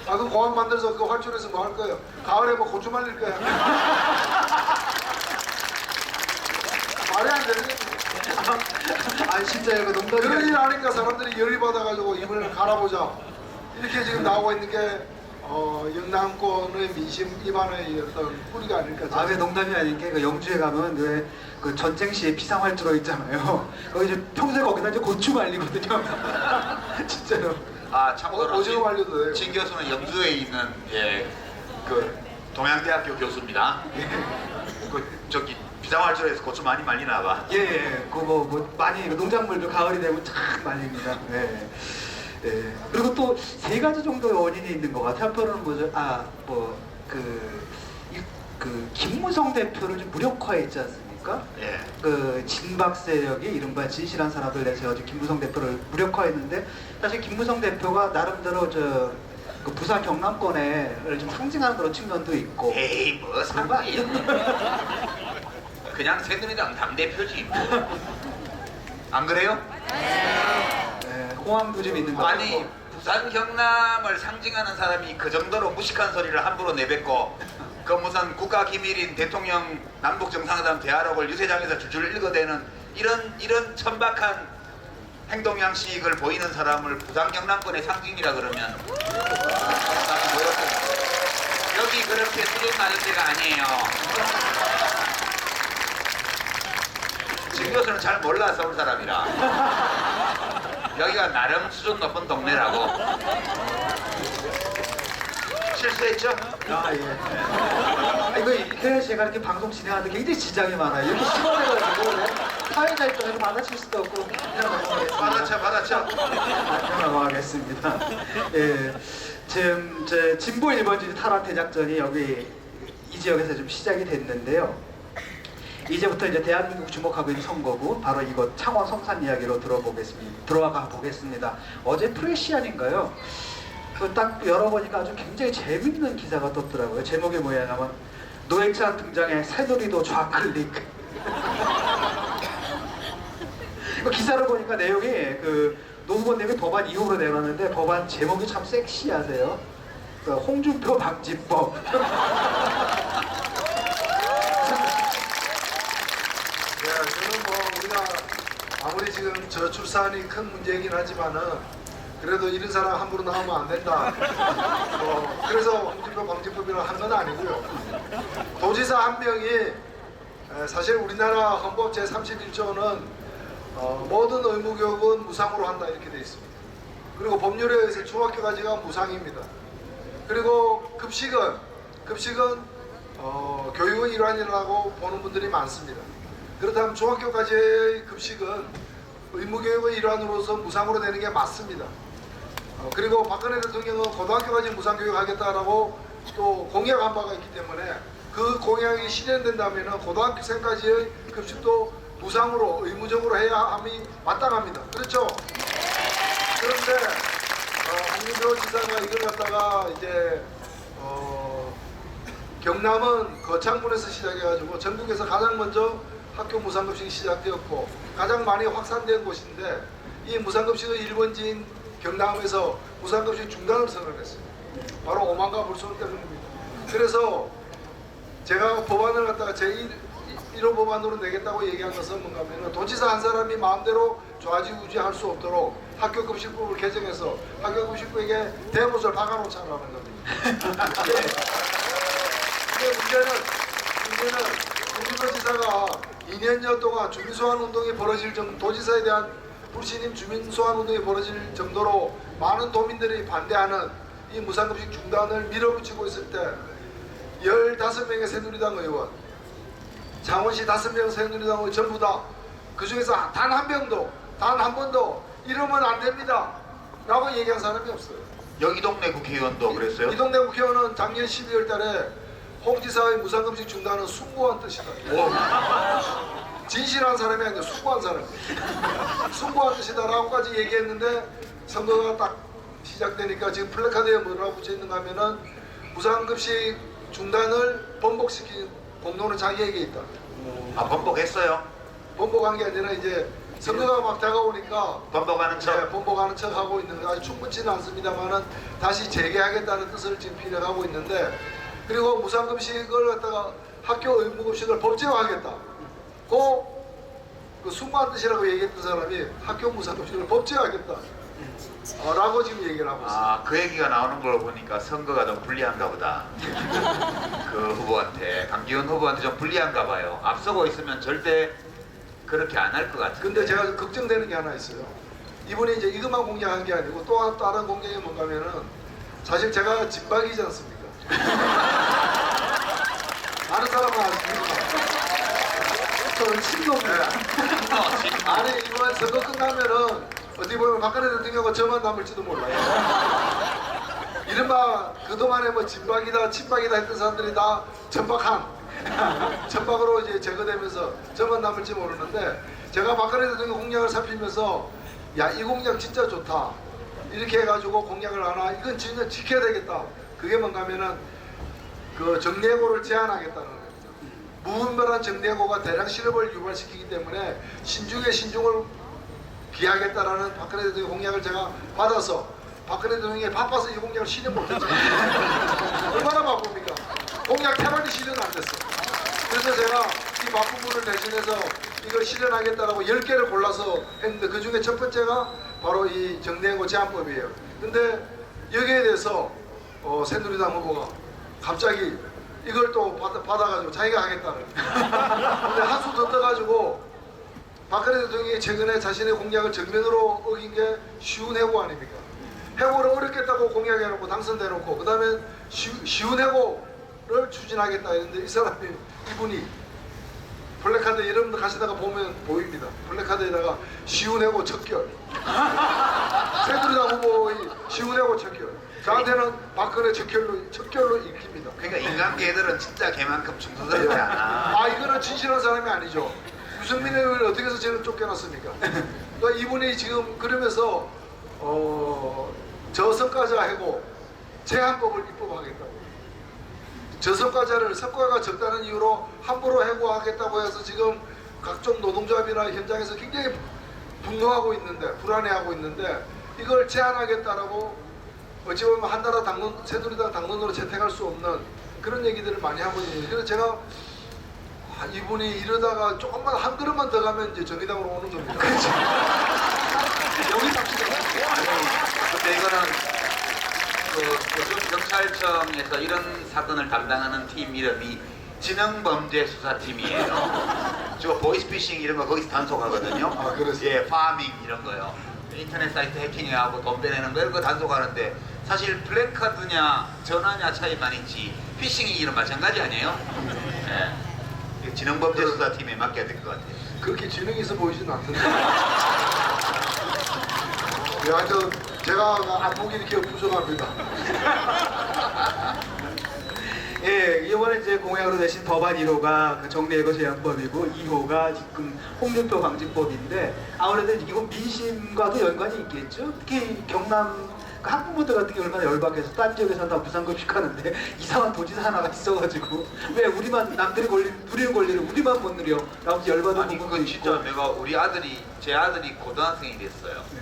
그 공항 만들어서 그 활주로에서 뭐 할 거예요? 가을에 뭐 고추 말릴 거야? 말이 안 되는 거지. 진짜 이거 농담이 그런 일 하니까 사람들이 열이 받아가지고 이번에 갈아보자 이렇게 지금 나오고 있는 게 영남권의 민심 위반의 어떤 뿌리가 아닐까. 왜 농담이 아닌 게 그 영주에 가면 왜 그 전쟁 시에 비상활주로 있잖아요. 거기 이제 평소에 거기다 이제 고추 말리거든요. 진짜요. 참고로 오징어 말려도 돼요. 진 교수는 영주에 있는 그 동양대학교 교수입니다. 저기 비상활주로에서 고추 많이 말리나 봐. 그거 많이 농작물도 가을이 되면 참 말립니다. 그리고 또 3가지 정도의 원인이 있는 것 같아요. 한편으로는 뭐죠? 김무성 대표를 좀 무력화했지 않습니까? 그 진박 세력이 이른바 진실한 사람들 내세워진 김무성 대표를 무력화했는데, 사실 김무성 대표가 나름대로 그 부산 경남권을 좀 상징하는 그런 측면도 있고. 뭐 상관이야. 그냥 새누리당 당대표지 뭐. 안 그래요? 호황도 좀 있는 것 같고. 아니 부산 경남을 상징하는 사람이 그 정도로 무식한 소리를 함부로 내뱉고 그 무슨 국가기밀인 대통령 남북정상회담 대화록을 유세장에서 줄줄 읽어대는 이런 천박한 행동 양식을 보이는 사람을 부산 경남권의 상징이라 그러면 나는 뭐였겠는데. 여기 그렇게 수준 낮은 데가 아니에요. 진 교수는 잘 몰라, 서울 사람이라. 여기가 나름 수준 높은 동네라고. 실수했죠? 아, 예. 이거 제가 이렇게 방송 진행하는데 굉장히 지장이 많아요. 이렇게 시원해가지고 사회자 입장에서 받아칠 수도 없고 그냥 넘어가겠습니다. 받아쳐. 그냥 넘어가겠습니다. 예, 지금 제 진보 1번지 탈환 대작전이 여기 이 지역에서 좀 시작이 됐는데요. 이제부터 이제 대한민국 주목하고 있는 선거구 바로 이곳 창원 성산 이야기로 들어가 보겠습니다. 어제 프레시안인가요? 딱 열어보니까 아주 굉장히 재밌는 기사가 떴더라고요. 제목이 뭐냐면 노회찬 등장에 새누리도 좌클릭. 기사를 보니까 내용이 노 후보님이 법안 이후로 내놨는데 법안 제목이 참 섹시하세요. 홍준표 방지법. 저는 뭐 우리가 아무리 지금 저출산이 큰 문제이긴 하지만은 그래도 이런 사람 함부로 나오면 안 된다. 그래서 홍준표 방지법이라고 한 건 아니고요. 도지사 한 명이 사실 우리나라 헌법 제31조는 모든 의무교육은 무상으로 한다 이렇게 되어 있습니다. 그리고 법률에 의해서 중학교까지가 무상입니다. 그리고 급식은 교육의 일환이라고 보는 분들이 많습니다. 그렇다면 중학교까지의 급식은 의무교육의 일환으로서 무상으로 되는 게 맞습니다. 그리고 박근혜 대통령은 고등학교까지 무상교육하겠다라고 또 공약한 바가 있기 때문에 그 공약이 실현된다면 고등학생까지의 급식도 무상으로 의무적으로 해야 함이 마땅합니다. 그렇죠? 그런데 홍준표 지사가 이걸 갖다가 이제 경남은 거창군에서 시작해가지고 전국에서 가장 먼저 학교 무상급식이 시작되었고 가장 많이 확산된 곳인데 이 무상급식의 1번지인 경남에서 무상급식 중단을 선언했어요. 바로 오만과 불순 때문입니다. 그래서 제가 법안을 갖다가 제1호 법안으로 내겠다고 얘기한 것은 뭔가 하면 도지사 한 사람이 마음대로 좌지우지할 수 없도록 학교급식법을 개정해서 학교급식법에게 대못을 박아놓자는 겁니다. 근데 문제는 홍준표 지사가 2년여 동안 주민소환운동이 벌어질 정도, 도지사에 대한 불신임 주민소환운동이 벌어질 정도로 많은 도민들이 반대하는 이 무상급식 중단을 밀어붙이고 있을 때 15명의 새누리당 의원, 창원시 5명 새누리당 의원 전부 다 그 중에서 단 한 번도 이러면 안 됩니다 라고 얘기한 사람이 없어요. 여기 동네 국회의원도 그랬어요? 이 동네 국회의원은 작년 12월 달에 홍 지사의 무상급식 중단은 숭고한 뜻이다. 진실한 사람이 아니라 숭고한 사람. 숭고한 뜻이다 라고까지 얘기했는데 선거가 딱 시작되니까 지금 플래카드에 뭐라고 붙여있는가 하면은 무상급식 중단을 번복시킨 공로는 자기에게 있다. 아, 번복했어요? 번복한 게 아니라 이제 선거가 막 다가오니까 번복하는 척? 네, 번복하는 척 하고 있는 거 아주 충분치는 않습니다만은 다시 재개하겠다는 뜻을 지금 피력하고 있는데 그리고 무상급식을 갖다가 학교 의무급식을 법제화하겠다. 그 숭고한 뜻이라고 얘기했던 사람이 학교 무상급식을 법제화하겠다. 라고 지금 얘기를 하고 있어요. 아, 그 얘기가 나오는 걸 보니까 선거가 좀 불리한가 보다. 그 후보한테, 강기훈 후보한테 좀 불리한가 봐요. 앞서고 있으면 절대 그렇게 안 할 것 같은데. 근데 제가 걱정되는 게 하나 있어요. 이분이 이제 이것만 공략한 게 아니고 또 다른 공약이 뭔가 하면은 사실 제가 진박이지 않습니까? 아는 사람은 아십니까? 저는 친구입니다. 아니 이번 선거 끝나면은 어떻게 보면 박근혜 대통령과 저만 남을지도 몰라요. 이른바 그동안에 뭐 진박이다 친박이다 했던 사람들이 다 천박으로 이제 제거되면서 저만 남을지 모르는데 제가 박근혜 대통령 공약을 살피면서 야 이 공약 진짜 좋다 이렇게 해가지고 공약을 하나 이건 진짜 지켜야 되겠다. 그게 뭔가 하면은 그 정례고를 제한하겠다는 겁니다. 무분별한 정례고가 대량 실업을 유발시키기 때문에 신중에 신중을 기하겠다라는 박근혜 대통령 공약을 제가 받아서 박근혜 대통령이 바빠서 이 공약을 실현 못했죠. 얼마나 바쁩니까? 공약 태반이 실현 안 됐어. 그래서 제가 이 바쁜 분을 대신해서 이걸 실현하겠다라고 10개를 골라서 했는데 그 중에 첫 번째가 바로 이 정대행고 제한법이에요. 근데 여기에 대해서 새누리당 후보가 갑자기 이걸 또 받아가지고 자기가 하겠다는 근데 한 수 더 떠가지고 박근혜 대통령이 최근에 자신의 공약을 정면으로 어긴 게 쉬운 해고 아닙니까? 해고를 어렵겠다고 공약해놓고 당선돼놓고 그 다음에 쉬운 해고를 추진하겠다 했는데 이분이 플래카드 여러분들 가시다가 보면 보입니다. 플래카드에다가 쉬운 해고 척결 새누리당 후보의 쉬운 해고 척결 저한테는 박근혜 척결로 읽힙니다. 그러니까 인간계들은 진짜 걔만큼 중도스럽지 않아. 아 이거는 진실한 사람이 아니죠. 유승민 의원을 어떻게 해서 저는 쫓겨났습니까? 그러니까 이분이 지금 그러면서 저성과자 해고 제한법을 입법하겠다고 저성과자를 성과가 적다는 이유로 함부로 해고하겠다고 해서 지금 각종 노동조합이나 현장에서 굉장히 분노하고 있는데 불안해하고 있는데 이걸 제한하겠다라고 어찌 보면 한나라 당론 새누리당 당론으로 채택할 수 없는 그런 얘기들을 많이 하고 있는데 그래서 제가 이분이 이러다가 조금만 한 걸음만 더 가면 이제 정의당으로 오는 겁니다. 그렇죠. 여기 갑시다. 근데 이거는 요즘 경찰청에서 이런 사건을 담당하는 팀 이름이 지능범죄수사팀이에요. 저 보이스피싱 이런 거 거기서 단속하거든요. 아, 그렇습니다. 예, 파밍 이런 거요. 인터넷 사이트 해킹하고 돈 빼내는 거 이런 거 단속하는데 사실 플래카드냐 전화냐 차이만 있지 피싱이 이런 마찬가지 아니에요? 예. 지능범죄수사팀에 맡겨야 될 것 같아요. 그렇게 지능이 있어 보이지는 않던데. 하여튼 제가 안목이 이렇게 부족합니다. 예, 이번에 이제 공약으로 내신 법안 1호가 그 정례예고 제한법이고 2호가 지금 홍준표 방지법인데 아무래도 이건 민심과도 연관이 있겠죠. 특히 경남 그 학부모들 같은 게 얼마나 열받겠어. 딴 지역에 산다 무상급식 하는데 이상한 도지사 하나가 있어가지고 왜 우리만 남들이 누리는 권리를 우리만 못 누려? 라고 열받은 아니 부분도 그건 진짜 있고. 내가 제 아들이 고등학생이 됐어요. 네.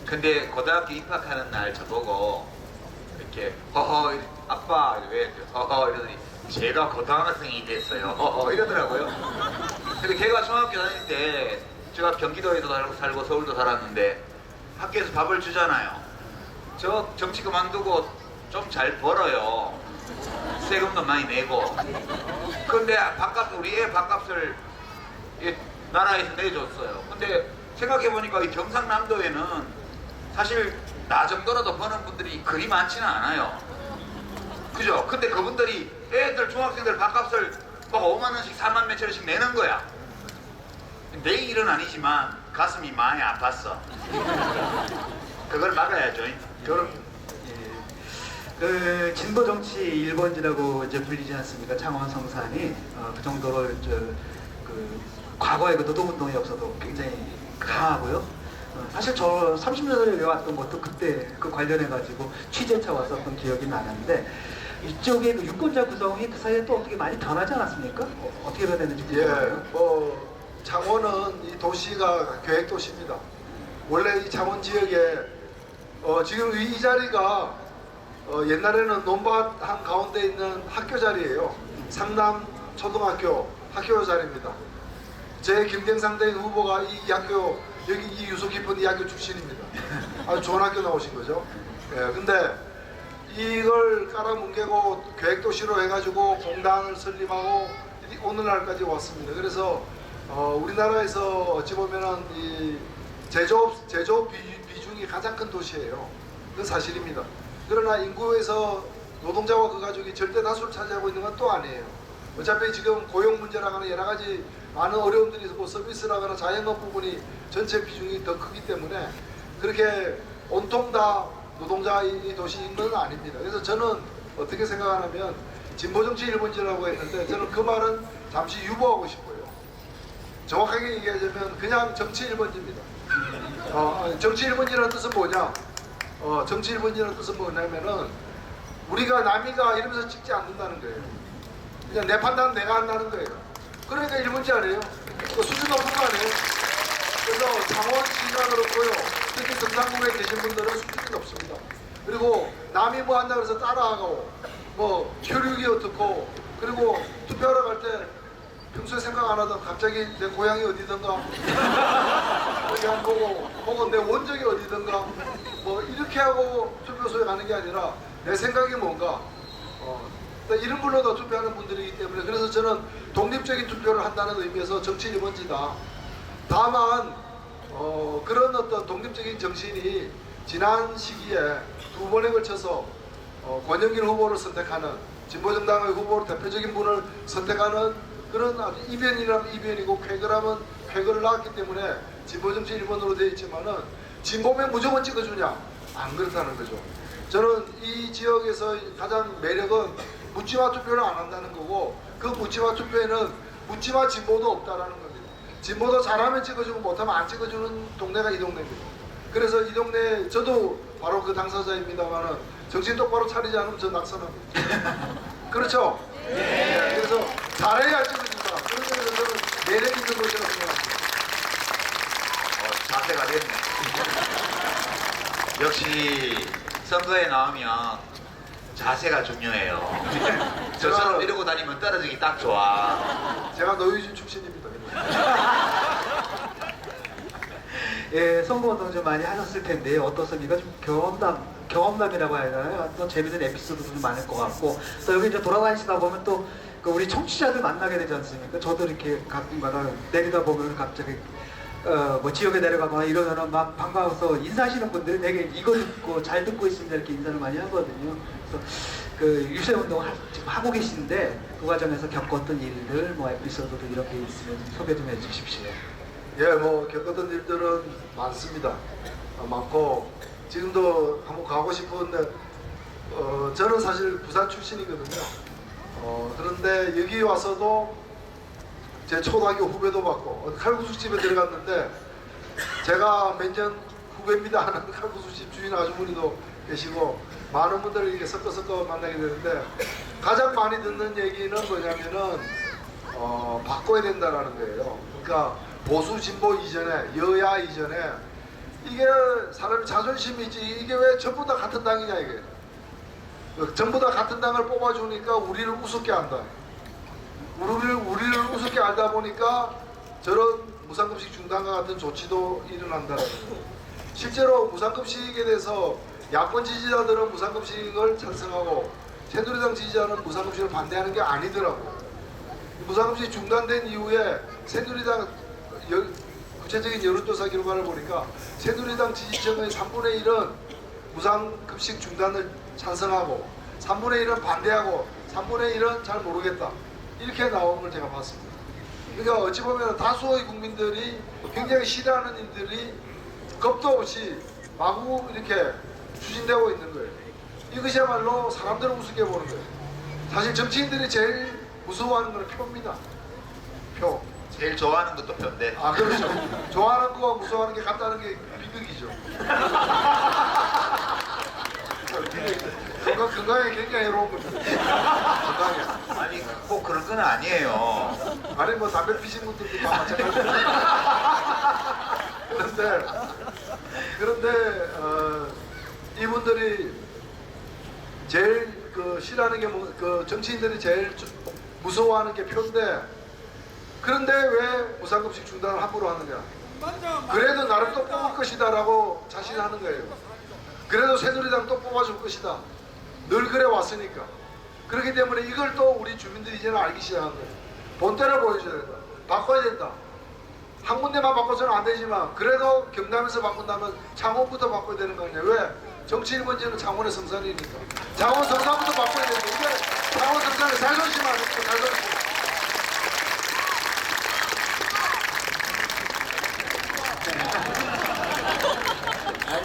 근데 고등학교 입학하는 날 저보고 이렇게 허허 아빠 왜 허허 이러더니 제가 고등학생이 됐어요. 허허 이러더라고요. 근데 걔가 중학교 다닐 때 제가 경기도에도 살고 서울도 살았는데 학교에서 밥을 주잖아요. 저 정치 그만두고 좀 잘 벌어요. 세금도 많이 내고. 근데 우리 애 밥값을 나라에서 내줬어요. 근데 생각해보니까 이 경상남도에는 사실 나 정도라도 버는 분들이 그리 많지는 않아요. 그죠? 근데 그분들이 애들 중학생들 밥값을 막 5만원씩 4만 몇천 원씩 내는 거야. 내 일은 아니지만 가슴이 많이 아팠어. 그걸 막아야죠. 저는 그 진보 정치 1번지라고 이제 불리지 않습니까? 창원 성산이 그 정도로 그 과거의 그 노동운동의 역사도 굉장히 강하고요. 사실 저 30년 전에 외웠던 것도 그때 그 관련해가지고 취재차 왔었던 기억이 나는데 이쪽에 그 유권자 구성이 그 사이에 또 어떻게 많이 변하지 않았습니까? 어떻게 변했는지 궁금해요. 창원은 이 도시가 계획도시입니다. 원래 이 창원 지역에 지금 이 자리가 옛날에는 논밭 한 가운데 있는 학교 자리예요. 상남 초등학교 학교 자리입니다. 제 김경상대 후보가 이 학교 여기 이 유서 깊은 이 학교 출신입니다. 아주 좋은 학교 나오신 거죠. 예, 근데 이걸 깔아뭉개고 계획도시로 해가지고 공단을 설립하고 오늘날까지 왔습니다. 그래서 우리나라에서 어찌 보면은 이 제조업 비중이 가장 큰 도시예요. 그건 사실입니다. 그러나 인구에서 노동자와 그 가족이 절대 다수를 차지하고 있는 건 또 아니에요. 어차피 지금 고용 문제라거나 여러 가지 많은 어려움들이 있고 서비스라거나 자영업 부분이 전체 비중이 더 크기 때문에 그렇게 온통 다 노동자의 도시인 건 아닙니다. 그래서 저는 어떻게 생각하냐면 진보정치 1번지라고 했는데 저는 그 말은 잠시 유보하고 싶어요. 정확하게 얘기하자면 그냥 정치 1번지입니다. 정치 1번지라는 뜻은 뭐냐? 정치 1번지라는 뜻은 뭐냐면은 우리가 남이가 이러면서 찍지 않는다는 거예요. 그냥 내 판단은 내가 한다는 거예요. 그러니까 1번지 아니에요? 수준 높은 거 아니에요? 그래서 창원시가 그렇고요. 특히 성산군에 계신 분들은 수준이 높습니다. 그리고 남이 뭐 한다 그래서 따라하고 뭐 혈육이 어떻고 그리고 투표하러 갈 때 평소에 생각 생각 안 하다 갑자기 내 고향이 어디든가 여기 한 보고 내 원적이 어디든가 뭐 이렇게 하고 투표소에 가는 게 아니라 내 생각이 뭔가 이런 걸로도 투표하는 분들이기 때문에 그래서 저는 독립적인 투표를 한다는 의미에서 정치인이 먼지다. 다만 그런 어떤 독립적인 정신이 지난 시기에 두 번에 걸쳐서 권영길 후보를 선택하는 진보정당의 후보로 대표적인 분을 선택하는 그런 아주 이변이라면 이변이고 쾌거라면 쾌거를 낳았기 때문에 진보정치 1번으로 되어 있지만은 진보면 무조건 찍어주냐? 안 그렇다는 거죠. 저는 이 지역에서 가장 매력은 묻지마 투표를 안 한다는 거고 그 묻지마 투표에는 묻지마 진보도 없다라는 겁니다. 진보도 잘하면 찍어주고 못하면 안 찍어주는 동네가 이 동네입니다. 그래서 이 동네 저도 바로 그 당사자입니다만은 정신 똑바로 차리지 않으면 저 낙선합니다. 그렇죠? 네. 그래서 잘해야 찍어준다. 그런 점에서 저는 매력 있는 것이라고 생각합니다. 자세가 됐네. 역시 선거에 나오면 자세가 중요해요. 저처럼 이러고 다니면 떨어지기 딱 좋아. 제가 노유진 출신입니다. 예, 선거운동 좀 많이 하셨을 텐데 어떻습니까? 좀 경험담이라고 해야 되나요? 또 재밌는 에피소드도 좀 많을 것 같고 또 여기 이제 돌아다니시다 보면 또 그 우리 청취자들 만나게 되지 않습니까? 저도 이렇게 가끔가다 내리다 보면 갑자기 뭐 지역에 내려가거나 이러면은 막 반가워서 인사하시는 분들이 되게 이거 듣고 잘 듣고 있습니다 이렇게 인사를 많이 하거든요. 그래서 그 유세 운동을 지금 하고 계신데 그 과정에서 겪었던 일들, 뭐 에피소드도 이런 게 있으면 소개 좀 해주십시오. 예, 뭐 겪었던 일들은 많습니다. 많고 지금도 한번 가고 싶은데 저는 사실 부산 출신이거든요. 그런데 여기 와서도 제 초등학교 후배도 받고 칼국수집에 들어갔는데 제가 몇 년 후배입니다 하는 칼국수집 주인 아주머니도 계시고 많은 분들을 이렇게 섞어 만나게 되는데 가장 많이 듣는 얘기는 뭐냐면은 바꿔야 된다라는 거예요. 그러니까 보수 진보 이전에 여야 이전에 이게 사람이 자존심이지 이게 왜 전부 다 같은 당이냐 이게 전부 다 같은 당을 뽑아주니까 우리를 우습게 한다. 우리를 우습게 알다 보니까 저런 무상급식 중단과 같은 조치도 일어난다는 거예요. 실제로 무상급식에 대해서 야권 지지자들은 무상급식을 찬성하고 새누리당 지지자는 무상급식을 반대하는 게 아니더라고요. 무상급식이 중단된 이후에 새누리당 구체적인 여론조사 결과를 보니까 새누리당 지지층의 3분의 1은 무상급식 중단을 찬성하고 3분의 1은 반대하고 3분의 1은 잘 모르겠다. 이렇게 나온 걸 제가 봤습니다. 그러니까 어찌 보면 다수의 국민들이 굉장히 싫어하는 일들이 겁도 없이 마구 이렇게 추진되고 있는 거예요. 이것이야말로 사람들을 우습게 보는 거예요. 사실 정치인들이 제일 무서워하는 건 표입니다. 표. 제일 좋아하는 것도 편데. 아 그렇죠. 좋아하는 거와 무서워하는 게 같다는 게 비극이죠. 건강에 굉장히 해로운 겁니다. 건강에. 아니 꼭 그런 건 아니에요. 아니 뭐 담배 피신 분들도 다 마찬가지예요. 그런데 이분들이 제일 싫어하는 게 정치인들이 제일 무서워하는 게 표인데 그런데 왜 무상급식 중단을 함부로 하느냐? 그래도 나를 또 뽑을 것이다라고 자신하는 거예요. 그래도 새누리당 또 뽑아줄 것이다. 늘 그래 왔으니까. 그렇기 때문에 이걸 또 우리 주민들이 이제는 알기 시작한 거예요. 본때를 보여줘야 된다. 바꿔야 된다. 한 군데만 바꿔서는 안 되지만 그래도 경남에서 바꾼다면 창원부터 바꿔야 되는 거 아니냐. 왜? 정치 1번지는 창원의 성산이니까. 창원 성산부터 바꿔야 되는데 이게 창원 성산의 자존심 아닙니까? 자존심.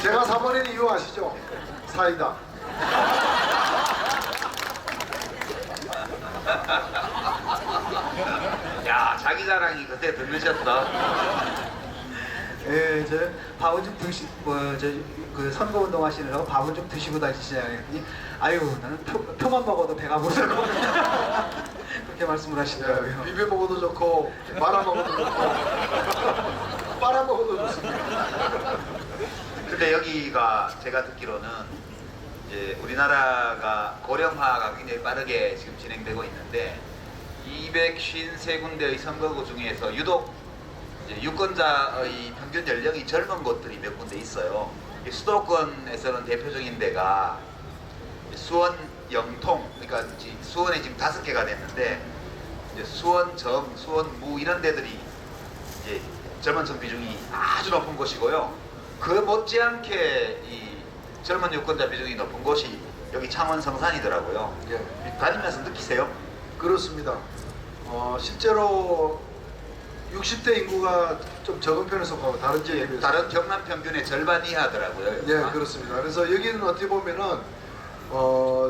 제가 4번인 이유 아시죠? 사이다. 야 자기 자랑이 그때 들으셨다. 예, 저 밥은 좀 그 선거 운동 하시느라고 밥은 좀 드시고 다니시냐 했더니 아유 나는 표만 먹어도 배가 부르고 그렇게 말씀을 하시더라고요. 비벼 먹어도 좋고 말아 먹어도 좋고 빨아 먹어도 좋습니다. 근데 여기가 제가 듣기로는 이제 우리나라가 고령화가 굉장히 빠르게 지금 진행되고 있는데 253군데의 선거구 중에서 유독 이제 유권자의 평균 연령이 젊은 곳들이 몇 군데 있어요. 이 수도권에서는 대표적인 데가 수원 영통, 그러니까 수원에 지금 5개가 됐는데 이제 수원 정, 수원 무 이런 데들이 이제 젊은층 비중이 아주 높은 곳이고요. 그 못지않게 이 젊은 유권자 비중이 높은 곳이 여기 창원 성산이더라고요. 예, 다니면서 느끼세요? 그렇습니다. 실제로 60대 인구가 좀 적은 편에 속하고 다른 지역에 비해서 다른 경남 평균의 절반 이하더라고요. 예, 여기가. 그렇습니다. 그래서 여기는 어떻게 보면은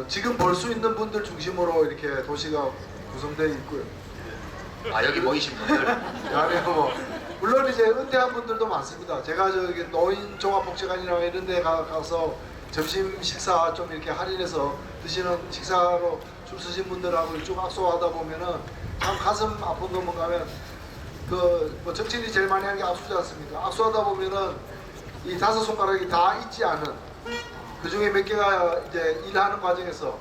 지금 볼 수 있는 분들 중심으로 이렇게 도시가 구성되어 있고요. 아 여기 모이신 분들. 아니 뭐 물론 이제 은퇴한 분들도 많습니다. 제가 저기 노인 종합복지관이나 이런 데 가서 점심 식사 좀 이렇게 할인해서 드시는 식사로 줄 서신 분들하고 쭉 악수하다 보면은 참 가슴 아픈 놈은 가면 뭐 정치인이 제일 많이 하는 게 악수지 않습니까? 악수하다 보면은 이 5손가락이 다 있지 않은 그 중에 몇 개가 이제 일하는 과정에서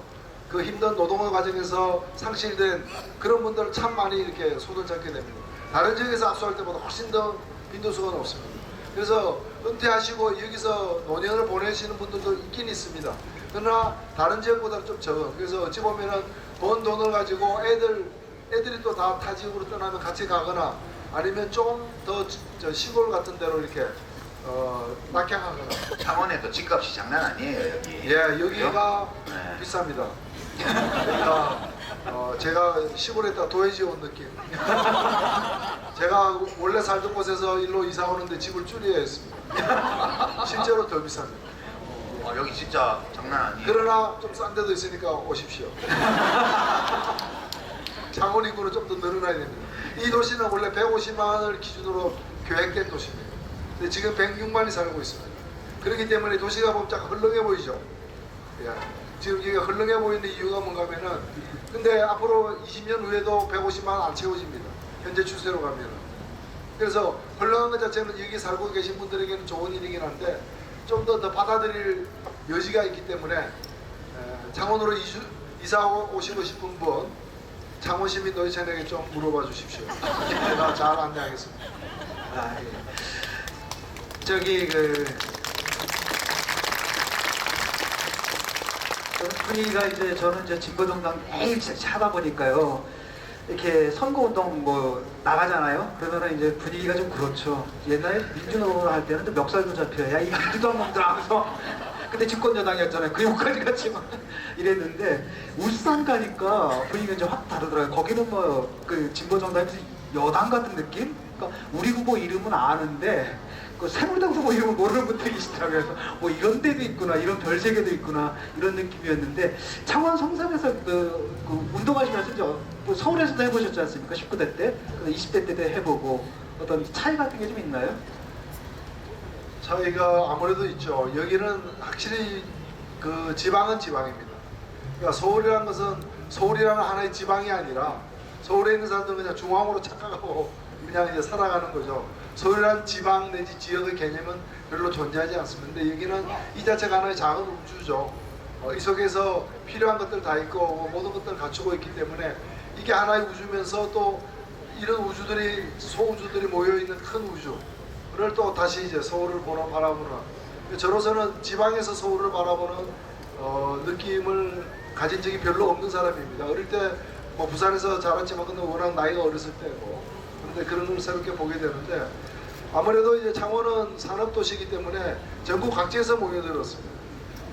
그 힘든 노동의 과정에서 상실된 그런 분들을 참 많이 이렇게 손을 잡게 됩니다. 다른 지역에서 악수할 때보다 훨씬 더 빈도수가 높습니다. 그래서 은퇴하시고 여기서 노년을 보내시는 분들도 있긴 있습니다. 그러나 다른 지역보다 좀 적은. 그래서 어찌 보면은 번 돈을 가지고 애들이 또 다 타 지역으로 떠나면 같이 가거나 아니면 좀 더 시골 같은 데로 이렇게 낙향하거나. 창원에도 집값이 장난 아니에요 여기. 예, 여기가 네. 비쌉니다. 그러니까 제가 시골에다 도해지 온 느낌. 제가 원래 살던 곳에서 일로 이사 오는데 집을 줄여야 했습니다. 실제로 더 비쌉니다. 여기 진짜 장난 아니에요. 그러나 좀 싼 데도 있으니까 오십시오. 창원 인구는 좀 더 늘어나야 됩니다. 이 도시는 원래 150만을 기준으로 계획된 도시입니다. 근데 지금 106만이 살고 있습니다. 그렇기 때문에 도시가 보면 쫙 헐렁해 보이죠. 예. 지금 여기가 헐렁해 보이는 이유가 뭔가 하면은 근데 앞으로 20년 후에도 150만 안 채워집니다. 현재 추세로 가면은. 그래서 헐렁한 것 자체는 여기 살고 계신 분들에게는 좋은 일이긴 한데 좀 더 받아들일 여지가 있기 때문에 창원으로 이사 오시고 싶은 분 창원 시민 노회찬에게 좀 물어봐 주십시오. 제가 잘 안내하겠습니다. 아, 예. 저기 분위기가 이제 저는 이제 진보정당 매일 차다 보니까요. 이렇게 선거운동 뭐 나가잖아요. 그러면은 이제 분위기가 좀 그렇죠. 옛날에 민주노동을 할 때는 또 멱살도 잡혀야 이 민주당 놈들 하면서 근데 집권여당이었잖아요. 그 욕까지 같지만 이랬는데 울산 가니까 분위기가 이제 확 다르더라고요. 거기는 뭐 그 진보정당에서 여당 같은 느낌? 그러니까 우리 후보 이름은 아는데 그 새누리당 후보 이름을 모르는 분들이 계시더라고요. 그래서 뭐 이런 데도 있구나, 이런 별세계도 있구나 이런 느낌이었는데 창원 성산에서 그 운동하시면서 이제 뭐 서울에서도 해보셨지 않습니까? 19대 때, 20대 때도 해보고 어떤 차이 같은 게 좀 있나요? 차이가 아무래도 있죠. 여기는 확실히 그 지방은 지방입니다. 그러니까 서울이라는 것은 서울이라는 하나의 지방이 아니라 서울에 있는 사람들은 그냥 중앙으로 착각하고 그냥 이제 살아가는 거죠. 서울이라는 지방 내지 지역의 개념은 별로 존재하지 않습니다. 근데 여기는 이 자체가 하나의 작은 우주죠. 이 속에서 필요한 것들 다 있고 모든 것들을 갖추고 있기 때문에 이게 하나의 우주면서 또 이런 우주들이 소우주들이 모여있는 큰 우주를 또 다시 이제 서울을 바라보는 저로서는 지방에서 서울을 바라보는 느낌을 가진 적이 별로 없는 사람입니다. 어릴 때 뭐 부산에서 자랐지만 근데 워낙 나이가 어렸을 때고 그런데 그런 걸 새롭게 보게 되는데 아무래도 이제 창원은 산업도시이기 때문에 전국 각지에서 모여들었습니다.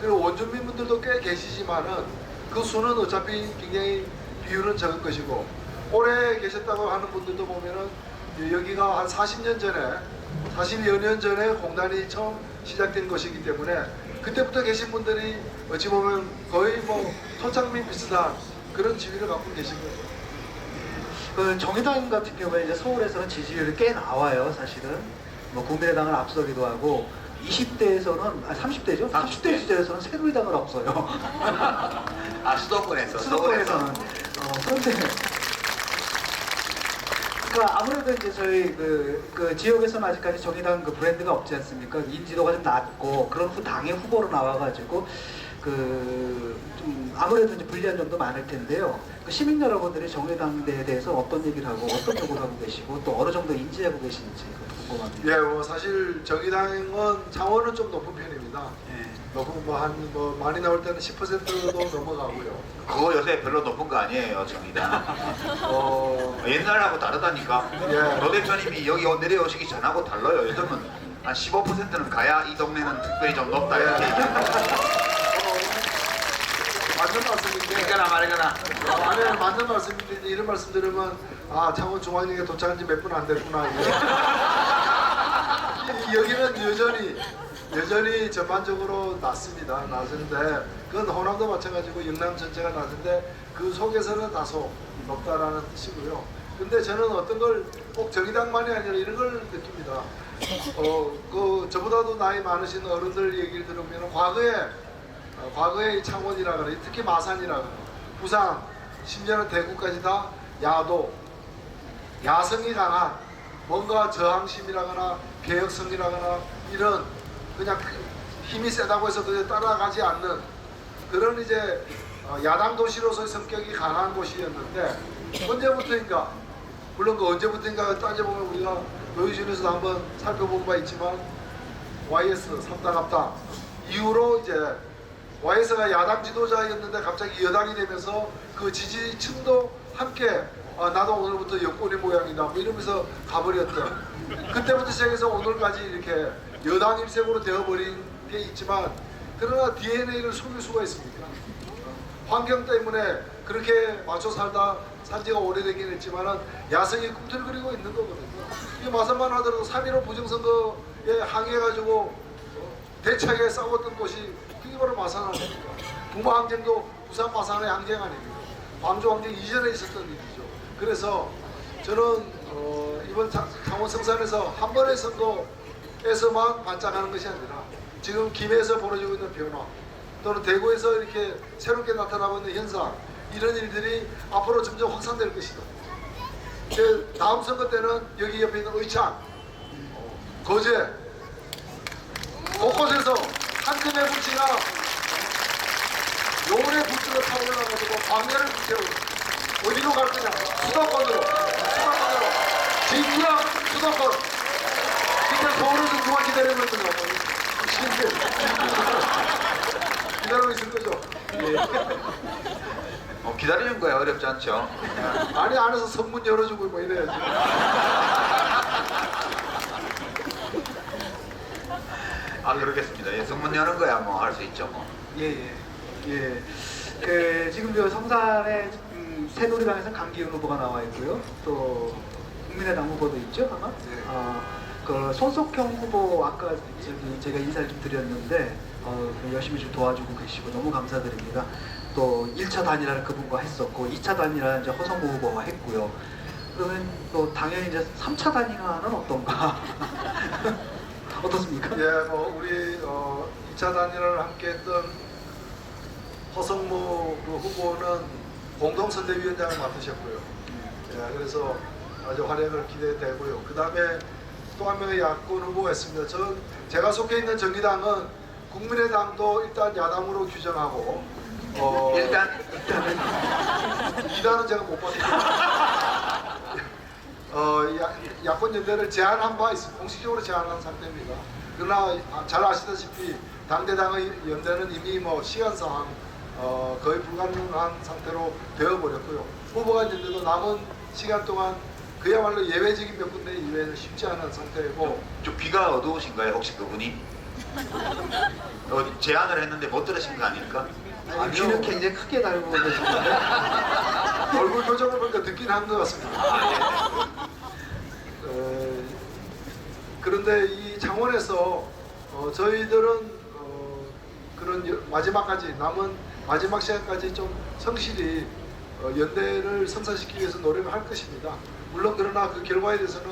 그리고 원주민분들도 꽤 계시지만은 그 수는 어차피 굉장히 비율은 적은 것이고 오래 계셨다고 하는 분들도 보면은 여기가 한 40년 전에 40여 년 전에 공단이 처음 시작된 것이기 때문에 그때부터 계신 분들이 어찌 보면 거의 뭐 토착민 비슷한 그런 지위를 갖고 계신 거죠. 그 정의당 같은 경우에 이제 서울에서는 지지율이 꽤 나와요, 사실은. 뭐 국민의당을 앞서기도 하고 20대에서는 30대죠? 30대 시절에서는 새누리당을 앞서요. 아 수도권에서. 수도권에서는 그런데 그러니까 아무래도 이제 저희 그 지역에서는 아직까지 정의당 그 브랜드가 없지 않습니까? 인지도가 좀 낮고 그런 당의 후보로 나와가지고 좀 아무래도 이제 불리한 점도 많을 텐데요. 그 시민 여러분들이 정의당대에 대해서 어떤 얘기를 하고 어떤 요구를 하고 계시고 또 어느 정도 인지하고 계신지 궁금합니다. 예, 뭐 사실 정의당은 창원은 좀 높은 편입니다. 예. 높은 뭐 많이 나올 때는 10%도 넘어가고요. 그거 요새 별로 높은 거 아니에요, 정의당. 옛날하고 다르다니까. 예. 노 대표님이 여기 내려오시기 전하고 달라요. 요즘은 한 15%는 가야 이 동네는 특별히 좀 높다 이렇게 얘기해요. 맞는 말씀인데. 이거나 말이거나. 아니 맞는 말씀인데 이런 말씀 들으면 아 창원 중앙역에 도착한 지 몇 분 안 됐구나. 여기는 여전히 전반적으로 낮습니다. 낮은데 그건 호남도 마찬가지고 영남 전체가 낮은데 그 속에서는 다소 높다라는 뜻이고요. 근데 저는 어떤 걸 꼭 정의당만이 아니라 이런 걸 느낍니다. 저보다도 나이 많으신 어른들 얘기를 들으면 과거에 이 창원이라거나 특히 마산이라거나 부산 심지어는 대구까지 다 야성이 강한 뭔가 저항심이라거나 개혁성이라거나 이런 그냥 힘이 세다고 해서 그냥 따라가지 않는 그런 이제 야당 도시로서의 성격이 강한 곳이었는데 언제부터인가 물론 그 언제부터인가 따져보면 우리가 노유진에서도 한번 살펴본 바 있지만 YS 3당 합당 이후로 이제 YS가 야당 지도자였는데 갑자기 여당이 되면서 그 지지층도 함께 나도 오늘부터 여권의 모양이다 뭐 이러면서 가버렸던 그때부터 시작해서 오늘까지 이렇게 여당 일색으로 되어버린 게 있지만 그러나 DNA를 속일 수가 있습니까? 환경 때문에 그렇게 맞춰 산 지가 오래되긴 했지만은 야성이 꿈틀거리고 있는 거거든요. 이 마산만 하더라도 3.15 부정선거에 항의해가지고 대차게 싸웠던 곳이 그게 바로 마산 아닙니까? 부마항쟁도 부산 마산의 항쟁 아닙니까? 광주 항쟁 이전에 있었던 일이죠. 그래서 저는 이번 창원 성산에서 한 번의 선거에서만 반짝하는 것이 아니라 지금 김해에서 벌어지고 있는 변화 또는 대구에서 이렇게 새롭게 나타나고 있는 현상 이런 일들이 앞으로 점점 확산될 것이다. 다음 선거 때는 여기 옆에 있는 의창, 거제 곳곳에서 한금의 불씨가 요번에 불씨가 타올라가지고 광야를 불태우고 어디로 갈 거냐? 수도권으로 진짜 수도권 진짜 서울을 좀 그만 기다리고 있는 거 기다리고 있을 거죠? 기다리는 거야 어렵지 않죠. 아니 안에서 선문 열어주고 뭐 이래야지. 그러겠습니다. 예, 성문 여는 거야 뭐 할 수 있죠 뭐. 예. 지금 저 성산에 새누리당에서 강기훈 후보가 나와 있고요. 또 국민의당 후보도 있죠 아마. 네. 그 손석형 후보 아까 제가 인사를 좀 드렸는데 열심히 좀 도와주고 계시고 너무 감사드립니다. 또 1차 단일화를 그분과 했었고 2차 단일화는 이제 허성무 후보가 했고요. 그러면 또 당연히 이제 3차 단일화는 어떤가? 어떻습니까? 예, 뭐 우리 2차 단일화를 함께했던 허성무 그 후보는 공동선대위원장을 맡으셨고요. 예, 그래서 아주 활약을 기대되고요. 그 다음에 또 한 명의 야권 후보가 있습니다. 제가 속해 있는 정의당은 국민의당도 일단 야당으로 규정하고 일단은 2단은 제가 못 받았어요. 야권 연대를 제안한 바 있습니다. 공식적으로 제안한 상태입니다. 그러나 잘 아시다시피 당대당의 연대는 이미 뭐 시간상 거의 불가능한 상태로 되어버렸고요. 후보가 있는데도 남은 시간 동안 그야말로 예외적인 몇 군데 이외에는 쉽지 않은 상태이고 좀 귀가 어두우신가요 혹시 그분이? 제안을 했는데 못 들으신 거 아닙니까? 아니, 귀는 굉장히 크게 달고 계시는데 얼굴 표정을 보니까 듣긴 한 것 같습니다. 그런데 이 창원에서 저희들은 그런 마지막까지 남은 마지막 시간까지 좀 성실히 연대를 성사시키기 위해서 노력을 할 것입니다. 물론 그러나 그 결과에 대해서는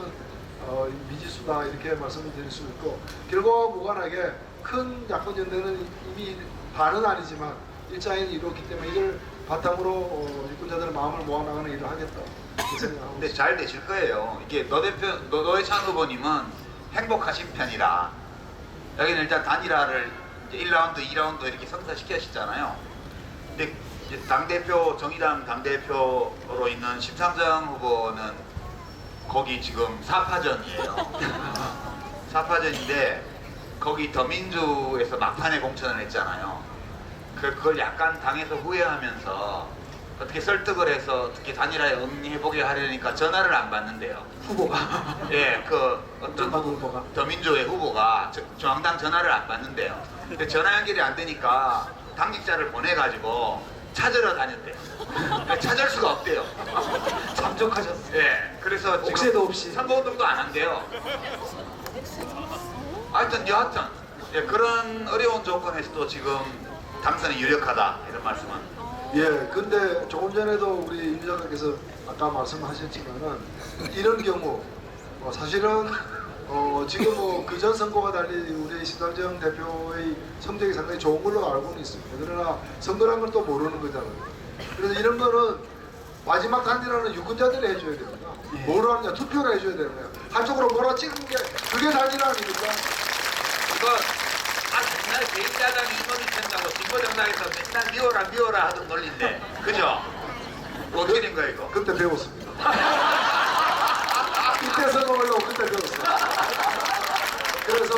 미지수다 이렇게 말씀을 드릴 수 있고 결과와 무관하게 큰 야권 연대는 이미 반은 아니지만 일자인 이루었기 때문에 이걸 바탕으로 유권자들의 마음을 모아나가는 일을 하겠다 이렇게 생각하고 근데 있습니다. 잘 되실 거예요. 이게 노회찬 후보님은 행복하신 편이라 여기는 일단 단일화를 이제 이제 1라운드, 2라운드 이렇게 성사시켰잖아요. 근데 이제 당대표, 정의당 당대표로 있는 심상정 후보는 거기 지금 4파전이에요. 4파전인데 거기 더민주에서 막판에 공천을 했잖아요. 그걸 약간 당에서 후회하면서 어떻게 설득을 해서 어떻게 단일화에 응해보게 하려니까 전화를 안 받는데요. 후보가. 예, 그 어떤 정파도 후보가. 더민주의 후보가 중앙당 전화를 안 받는데요. 근데 전화 연결이 안 되니까 당직자를 보내가지고 찾으러 다녔대요. 찾을 수가 없대요. 잠적하셨어요. 예, 그래서 지금 옥새도 없이. 선거운동도 안 한대요. 하여튼 여하튼 예, 그런 어려운 조건에서도 지금 당선이 유력하다 이런 말씀은. 예, 근데 조금 전에도 우리 임 작가께서 아까 말씀하셨지만은 이런 경우 사실은 지금 그전 선거와 달리 우리 심상정 대표의 성적이 상당히 좋은 걸로 알고는 있습니다. 그러나 선거란 걸 또 모르는 거잖아요. 그래서 이런 거는 마지막 단일화는 유권자들이 해줘야 됩니다. 예. 뭐로 하느냐, 투표를 해줘야 되는 거예요. 한쪽으로 몰아치는 게 그게 단일화 아닙니까? 이거 맨날 제1야당이 이놈이 된다고 진보정당에서 맨날 미워라 하던 논리인데 그죠? 어떻게 된 거야 이거? 그때 배웠습니다. 이때 선거하려고 그때 배웠어요. 그래서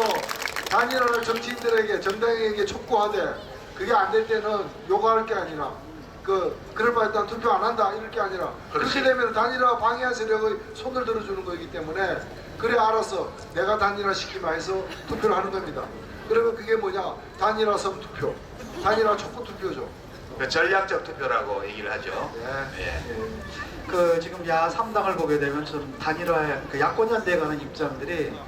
단일화를 정치인들에게 정당에게 촉구하되 그게 안 될 때는 요구할 게 아니라 그럴 바에 일단 투표 안 한다 이럴 게 아니라 그렇지. 그렇게 되면 단일화 방해한 세력의 손을 들어주는 거이기 때문에 그래 알았어 내가 단일화 시키마 해서 투표를 하는 겁니다. 그러면 그게 뭐냐 단일화성 투표, 단일화 촉구 투표죠. 그 전략적 투표라고 얘기를 하죠. 네. 예. 그 지금 야 3당을 보게 되면 좀 단일화, 그 야권 연대에 가는 입장들이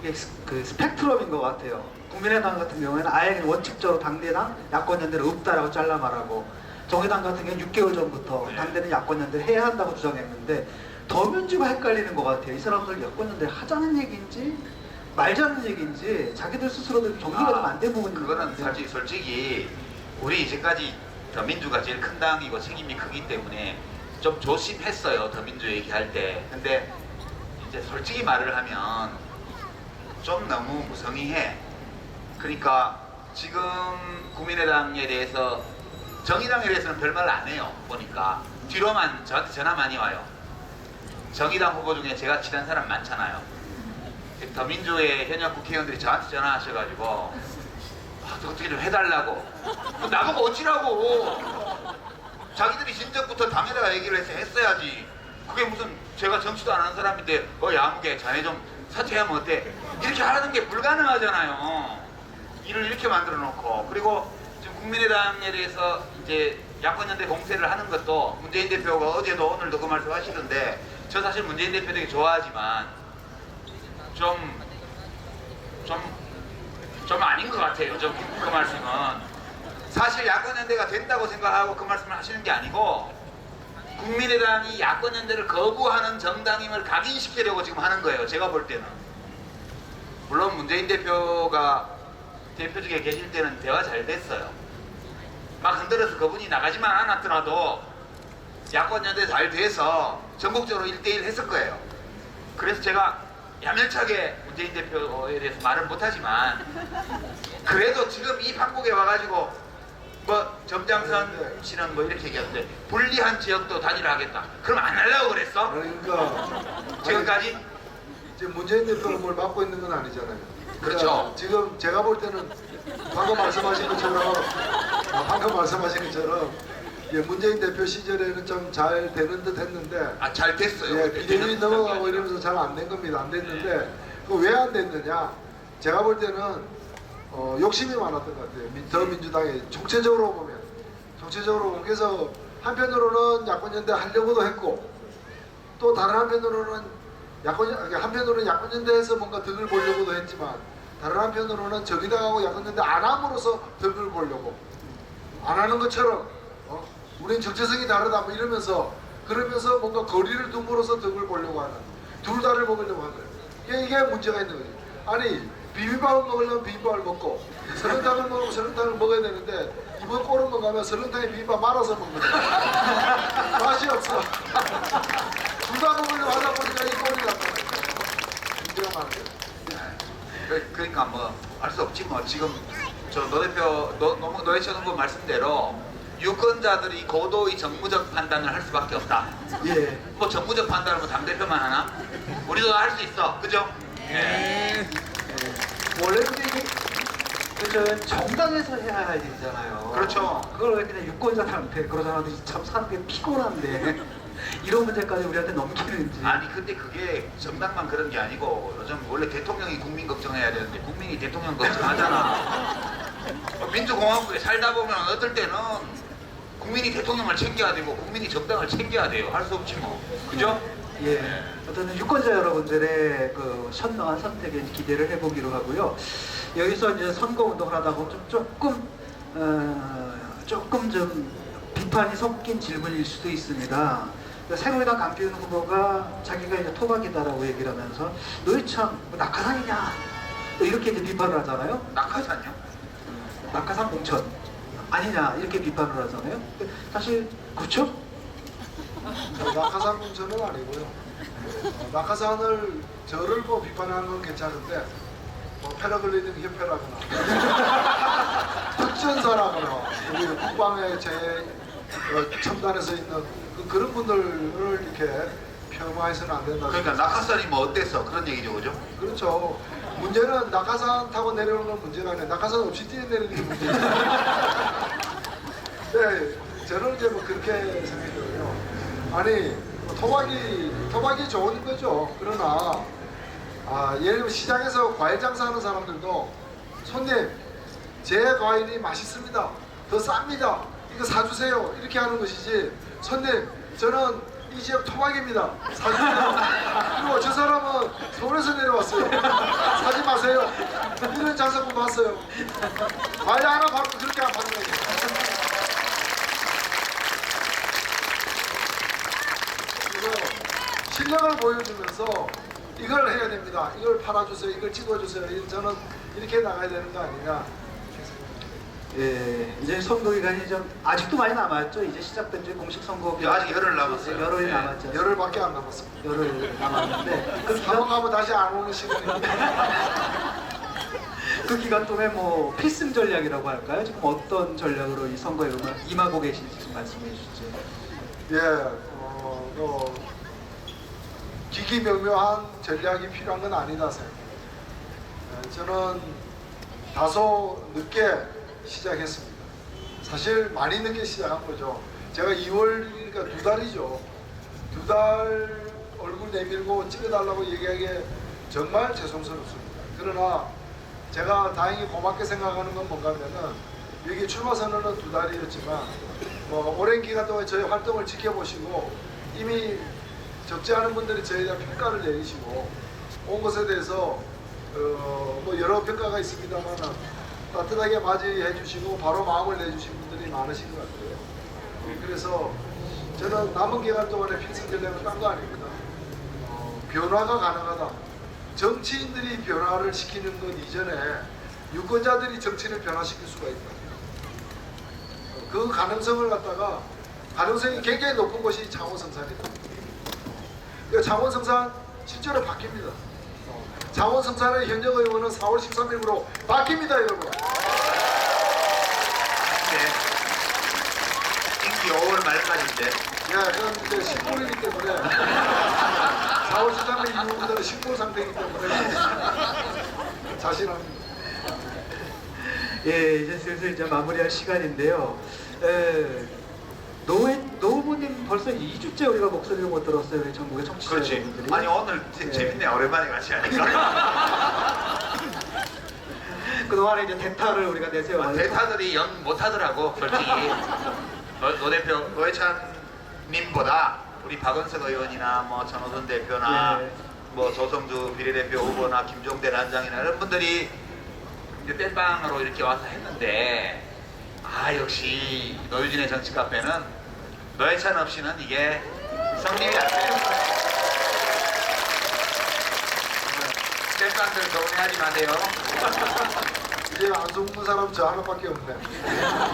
이게 그 스펙트럼인 것 같아요. 국민의당 같은 경우에는 아예 원칙적으로 당대당 야권 연대를 없다라고 잘라 말하고, 정의당 같은 경우는 6개월 전부터 네. 당대는 야권 연대를 해야 한다고 주장했는데 더민주가 헷갈리는 것 같아요. 이 사람들 야권 연대를 하자는 얘기인지 말자는 얘기인지 자기들 스스로도 정리가 좀 안 된 부분이 그거는 솔직히 우리 이제까지 더민주가 제일 큰 당이고 책임이 크기 때문에 좀 조심했어요. 더민주 얘기할 때. 근데 이제 솔직히 말을 하면 좀 너무 무성의해. 그러니까 지금 국민의당에 대해서 정의당에 대해서는 별말 안 해요. 보니까 뒤로만 저한테 전화 많이 와요. 정의당 후보 중에 제가 친한 사람 많잖아요. 더민주의 현역 국회의원들이 저한테 전화하셔가지고 어떻게 좀 해달라고. 나보고 어찌라고. 자기들이 진작부터 당에다가 얘기를 해서 했어야지. 그게 무슨 제가 정치도 안 하는 사람인데 야무게 자네 좀 사퇴하면 어때? 이렇게 하는 게 불가능하잖아요. 일을 이렇게 만들어 놓고. 그리고 지금 국민의당에 대해서 이제 야권연대 공세를 하는 것도 문재인 대표가 어제도 오늘도 그 말씀 하시던데 저 사실 문재인 대표 되게 좋아하지만 좀 아닌 것 같아요. 좀 그 말씀은 사실 야권연대가 된다고 생각하고 그 말씀을 하시는 게 아니고 국민의당이 야권연대를 거부하는 정당임을 각인시키려고 지금 하는 거예요. 제가 볼 때는. 물론 문재인 대표가 대표직에 계실 때는 대화 잘 됐어요. 막 흔들어서 그분이 나가지만 않았더라도 야권연대 잘 돼서 전국적으로 1대1 했을 거예요. 그래서 제가 야멸차게 문재인 대표에 대해서 말은 못하지만 그래도 지금 이 판국에 와가지고 점장선 씨는 이렇게 얘기하는데 불리한 지역도 단일화하겠다. 그럼 안 하려고 그랬어? 그러니까 지금까지? 지금 문재인 대표가 뭘 맡고 있는 건 아니잖아요. 그렇죠. 그러니까 지금 제가 볼 때는 방금 말씀하신 것처럼 문재인 대표 시절에는 좀 잘 되는 듯 했는데 잘 됐어요. 예, 비대위 넘어가고 이러면서 잘 안 된 겁니다. 안 됐는데 그 왜 안 됐느냐? 제가 볼 때는 욕심이 많았던 것 같아요. 더민주당이 총체적으로 보면 그래서 한편으로는 야권연대 하려고도 했고 또 다른 한편으로는 야권연대에서 뭔가 득을 보려고도 했지만 다른 한편으로는 정의당하고 야권연대 안 함으로써 득을 보려고 안 하는 것처럼 우린 정체성이 다르다 이러면서 그러면서 뭔가 거리를 둠으로써 득을 보려고 하는 둘 다를 먹으려고 하는 거예요. 이게 문제가 있는 거지. 아니 비빔밥을 먹으려면 비빔밥을 먹고 설렁탕을 먹으면 설렁탕을 먹어야 되는데 이번 꼬름만 가면 설렁탕에 비빔밥 말아서 먹는 거야. 맛이 없어. 둘 다 먹으려고 하다 보니까 이 꼴이 났다. 문제가 많아요. 그러니까 알 수 없지 뭐. 지금 저 노 대표 노회찬 후보 말씀대로 유권자들이 고도의 정무적 판단을 할 수밖에 없다. 예. 뭐 정무적 판단을 뭐 당대표만 하나? 우리도 할 수 있어. 그죠? 예. 원래 근데 이게 그 정당에서 해야 할 일이잖아요. 그렇죠. 그걸 왜 그냥 유권자한테 그러잖아요. 참 사는 게 피곤한데 이런 문제까지 우리한테 넘기는지. 아니 근데 그게 정당만 그런 게 아니고 요즘 원래 대통령이 국민 걱정해야 되는데 국민이 대통령 걱정하잖아. 민주공화국에 살다 보면 어떨 때는 국민이 대통령을 챙겨야 되고 국민이 정당을 챙겨야 돼요. 할 수 없지 뭐. 그죠? 예. 어떤 유권자 여러분들의 그 현명한 선택에 기대를 해보기로 하고요. 여기서 이제 선거 운동을 하다 보면 조금 좀 비판이 섞인 질문일 수도 있습니다. 새누리당 강기훈 후보가 자기가 이제 토박이다라고 얘기를 하면서 노회찬 뭐 낙하산이냐 또 이렇게 이제 비판을 하잖아요. 낙하산요? 낙하산 공천 아니냐 이렇게 비판을 하잖아요. 사실 그렇죠? 낙하산 공천은 아니고요. 낙하산을 저를 뭐 비판하는 건 괜찮은데 뭐 패러글라이딩 협회라거나 특전사라거나 우리 국방의 제 첨단에서 있는 그런 분들을 이렇게 폄하해서는 안 된다. 그러니까 낙하산이 뭐 어땠어? 그런 얘기죠, 그죠? 그렇죠. 문제는 낙하산 타고 내려오는 건 문제가 아니라 낙하산 없이 뛰어내리는 게 문제죠. 네, 저는 이제 뭐 그렇게 생각이 들어요. 아니, 뭐 토박이 좋은 거죠. 그러나, 예를 들면 시장에서 과일 장사하는 사람들도 손님, 제 과일이 맛있습니다. 더 쌉니다. 이거 사주세요. 이렇게 하는 것이지. 손님, 저는 이 지역 토박입니다. 사주세요. 그리고 저 사람은 서울에서 내려왔어요. 사지 마세요. 이런 장사꾼 봤어요. 과일 하나 받고 그렇게 안 받는 거예요. 실력을 보여주면서 이걸 해야 됩니다. 이걸 팔아주세요. 이걸 찍어주세요. 저는 이렇게 나가야 되는 거 아니냐. 예, 이제 선거 기간이 좀 아직도 많이 남았죠. 이제 시작된 지 공식 선거 아직 열흘 남았어요. 열흘이 네. 남았죠. 열흘밖에 안 남았습니다. 열흘 남았는데 그 한번 기간 가면 다시 안 오는 시간입니다. 그 기간 동안에 뭐 필승 전략이라고 할까요? 지금 어떤 전략으로 이 선거에 임하고 계신지 좀 말씀해 주시죠. 예, 기기묘묘한 전략이 필요한 건 아니다 생각합니다. 저는 다소 늦게 시작했습니다. 사실 많이 늦게 시작한 거죠. 제가 2월이니까 2달이죠. 2달 얼굴 내밀고 찍어달라고 얘기하기에 정말 죄송스럽습니다. 그러나 제가 다행히 고맙게 생각하는 건 뭔가 하면은 여기 출마 선언은 2달이었지만 뭐 오랜 기간 동안 저희 활동을 지켜보시고 이미 적지 않은 분들이 저희에 대한 평가를 내리시고 온 것에 대해서 뭐 여러 평가가 있습니다만 따뜻하게 맞이해 주시고 바로 마음을 내주신 분들이 많으신 것 같아요. 그래서 저는 남은 기간 동안에 필승 전략은 딴 거 아닙니다. 변화가 가능하다. 정치인들이 변화를 시키는 것 이전에 유권자들이 정치를 변화시킬 수가 있다. 그 가능성을 갖다가 가능성이 굉장히 높은 것이 창원성산이다. 창원성산 실제로 바뀝니다. 창원성산의 현역 의원은 4월 13일부로 바뀝니다, 여러분. 네. 임기 5월 말까지인데. 예, 그건 이제 식물이기 때문에 4월 13일 이후부터는 식물 상태이기 때문에 자신합니다. 예, 이제 슬슬 이제 마무리할 시간인데요. 노 후보님 벌써 2주째 우리가 목소리를 못 들었어요. 우리 전국의 청취자 그렇지. 여러분들이. 아니 오늘 예. 재밌네. 오랜만에 같이 하니까. 그동안에 이제 대타를 우리가 내세워서 대타들이 영 못하더라고 솔직히. 노 대표 노회찬 님보다 우리 박원석 의원이나 뭐 전호선 대표나 예. 뭐 조성주 비례대표 후보나 김종대 단장이나 이런 분들이 이제 땜빵으로 이렇게 와서 했는데 역시 노유진의 정치 카페는 노회찬 없이는 이게 성립이 안 돼요. 땜빵들 동의하지 마세요. 이제 안 속는 사람 저 하나밖에 없네.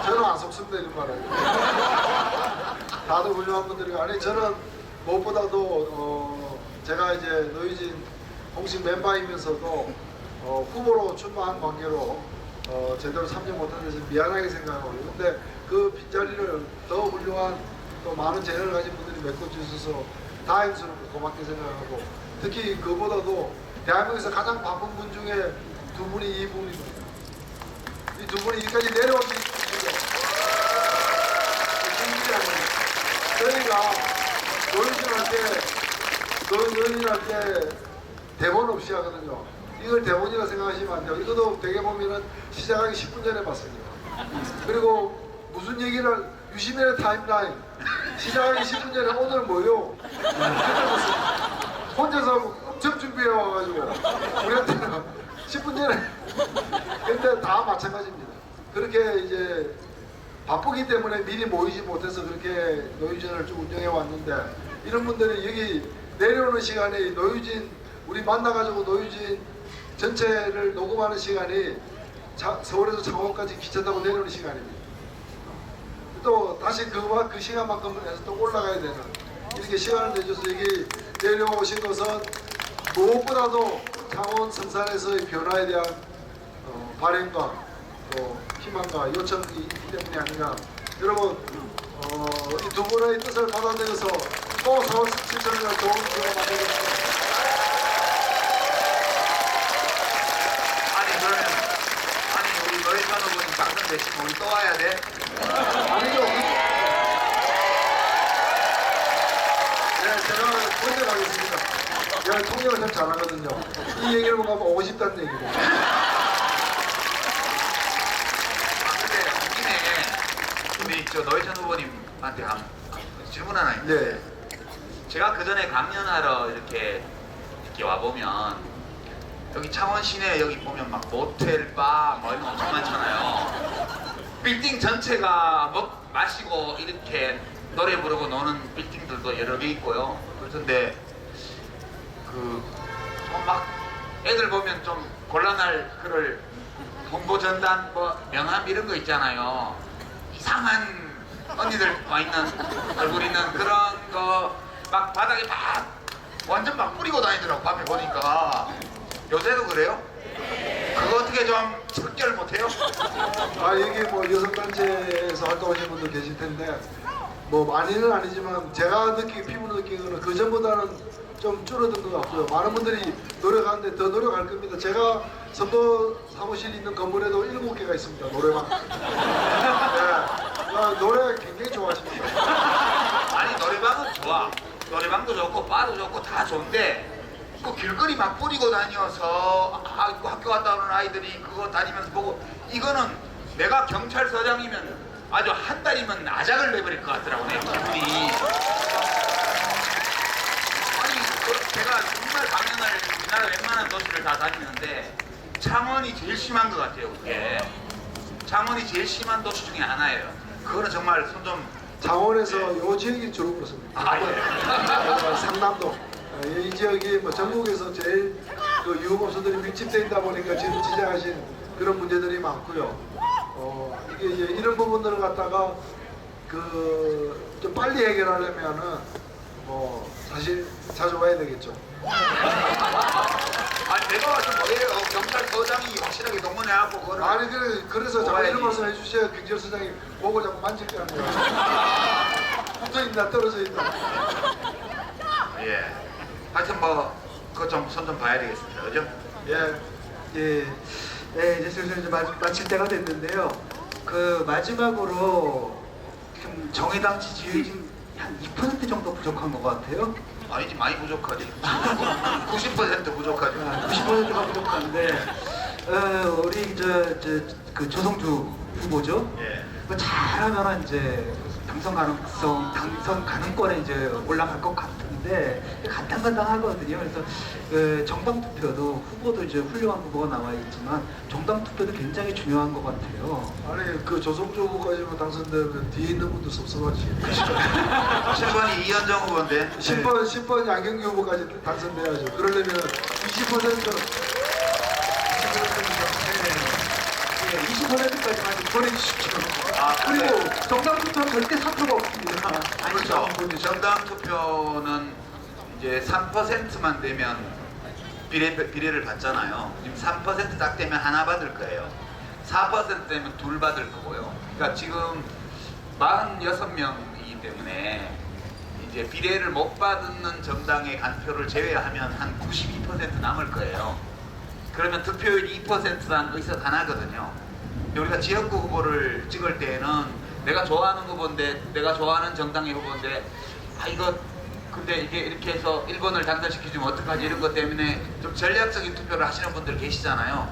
저는 안 속습니다, 이런 말을. 다들 훌륭한 분들이 아니 저는 무엇보다도 제가 이제 노유진 공식 멤버이면서도 후보로 출마한 관계로 제대로 참여 못한 데서 미안하게 생각하고요. 근데 그 빈자리를 더 훌륭한 또 많은 재능을 가진 분들이 메꿔주셔서 다행스럽고 고맙게 생각하고, 특히 그보다도 대한민국에서 가장 바쁜 분 중에 두 분이 이분입니다. 이 두 분이 여기까지 내려온 분이죠. 저희가 노인할 때 대본 없이 하거든요. 이걸 대본이라 생각하시면 안 돼요. 이것도 되게 보면은 시작하기 10분 전에 봤습니다. 그리고 무슨 얘기를 유시민의 타임라인 시작하기 10분 전에 오늘 뭐요? 혼자서 엄청 준비해 와가지고 우리한테는 10분 전에. 근데 다 마찬가지입니다. 그렇게 이제 바쁘기 때문에 미리 모이지 못해서 그렇게 노유진을 쭉 운영해 왔는데, 이런 분들이 여기 내려오는 시간이 노유진 우리 만나가지고 노유진 전체를 녹음하는 시간이 서울에서 창원까지 기차 타고 내려오는 시간입니다. 또 다시 그 시간만큼 해서 또 올라가야 되는, 이렇게 시간을 내줘서 여기 내려오신 것은 무엇보다도 창원 성산에서의 변화에 대한 발행과 또 희망과 요청이 있기 때문이 아닌가. 여러분, 이 두 분의 뜻을 받아들여서 또 서울 시청자 좋은 기회가 만들겠습니다. 아니 우리 노래찬 후보님 당선되시면 우리 또 와야 돼? 아니죠. 네, 제가 먼저 가겠습니다. 제가 통역을 참 잘하거든요. 이 얘기를 보고 가면 오고 싶다는 얘기고. 우리 저 노회찬 후보님한테 질문 하나 있는데, 네. 제가 그 전에 강연하러 이렇게 와보면 여기 창원 시내 여기 보면 막 모텔, 바 뭐 이런 거 엄청 많잖아요. 빌딩 전체가 마시고 이렇게 노래 부르고 노는 빌딩들도 여러 개 있고요. 그런데 막 애들 보면 좀 곤란할 그럴 홍보 전단 뭐 명함 이런 거 있잖아요. 이상한 언니들 와 있는 얼굴 있는 그런 거 막 바닥에 막 완전 막 뿌리고 다니더라고. 밤에 보니까. 요새도 그래요? 그거 어떻게 좀 척결 못해요? 여기 뭐 여성단체에서 활동하시는 분도 계실 텐데, 뭐 많이는 아니지만 제가 피부로 느끼는 그 전보다는 좀 줄어든 것 같고요. 많은 분들이 노력하는데 더 노력할 겁니다. 제가 선거 사무실 있는 건물에도 7개가 있습니다. 노래방. 네. 노래 굉장히 좋아하십니다. 아니 노래방은 좋아. 노래방도 좋고 바도 좋고 다 좋은데 그 길거리 막 뿌리고 다녀서 학교 갔다 오는 아이들이 그거 다니면서 보고, 이거는 내가 경찰서장이면 아주 한 달이면 아작을 내버릴 것 같더라고 내 기분이. 아니 제가 정말 강연을 우리나라 웬만한 도시를 다 다니는데 창원이 제일 심한 것 같아요. 그게 창원이 제일 심한 도시 중에 하나예요. 그거는 정말 손좀. 창원에서 요 지역이 주로 그렇습니다. 예. 상남도. 이 지역이 뭐 전국에서 제일 그 유흥업소들이 밀집되어 있다 보니까 지금 지적하신 그런 문제들이 많고요. 이게 이제 이런 부분들을 갖다가 좀 빨리 해결하려면은 뭐 사실 자주 와야 되겠죠. 아니 내가 와서 뭐예요? 경찰서장이 확실하게 동원해갖고 그거를. 아니 그래서 자꾸 이런 말씀 해주셔야 경찰서장이 목을 자꾸 만질 거 아니에요. 붙어있나 떨어져 있나. 예. 하여튼 뭐 그거 좀 손 좀 봐야 되겠습니다. 그죠? 예, 이제 슬슬 이제 마칠 때가 됐는데요. 그 마지막으로 좀 정의당 지지율이 지금 한 2% 정도 부족한 것 같아요. 아니지, 많이 부족하지. 90% 부족하지. 90%가 부족한데 우리 그 조성주 후보죠. 예. 뭐 잘하면 이제 당선 가능권에 이제 올라갈 것 같은데 간당간당하거든요. 그래서 그 정당 투표도 후보도 이제 훌륭한 후보가 나와 있지만 정당 투표도 굉장히 중요한 것 같아요. 아니 그 조성주 후보까지만 당선되면 뒤에 있는 분도 섭섭하지. 7번이 이현정 후보인데. 10번 양경규 후보까지 당선돼야죠. 그러려면 20%까지만 보내주십시오. 그리고 정당 투표는 절대 사표가 없습니다. 그렇죠. 정당 투표는 이제 3%만 되면 비례를 받잖아요. 지금 3% 딱 되면 하나 받을 거예요. 4%면 둘 받을 거고요. 그러니까 지금 46명이기 때문에 이제 비례를 못 받는 정당의 간표를 제외하면 한 92% 남을 거예요. 그러면 득표율이 2%란 의석 하나거든요. 우리가 지역구 후보를 찍을 때에는 내가 좋아하는 후보인데, 내가 좋아하는 정당의 후보인데, 아 이거 근데 이게 이렇게 해서 1번을 당선시키주면 어떡하지, 이런 것 때문에 좀 전략적인 투표를 하시는 분들 계시잖아요.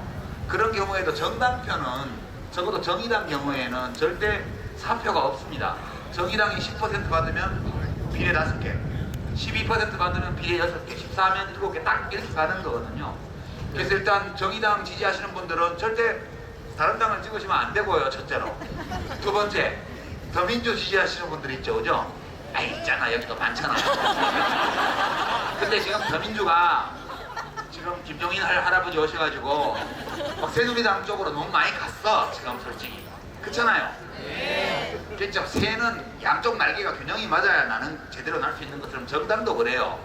그런 경우에도 정당표는, 적어도 정의당 경우에는 절대 사표가 없습니다. 정의당이 10% 받으면 비례 5개, 12% 받으면 비례 6개, 14면 7개, 딱 이렇게 가는 거거든요. 그래서 일단 정의당 지지하시는 분들은 절대 다른 당을 찍으시면 안 되고요, 첫째로. 두 번째, 더민주 지지하시는 분들 있죠, 그죠? 아, 있잖아, 여기도 많잖아. 근데 지금 더민주가 지금 김종인 할아버지 오셔가지고 막 새누리당 쪽으로 너무 많이 갔어, 지금 솔직히. 그렇잖아요? 그렇죠. 새는 양쪽 날개가 균형이 맞아야 나는 제대로 날 수 있는 것처럼 정당도 그래요.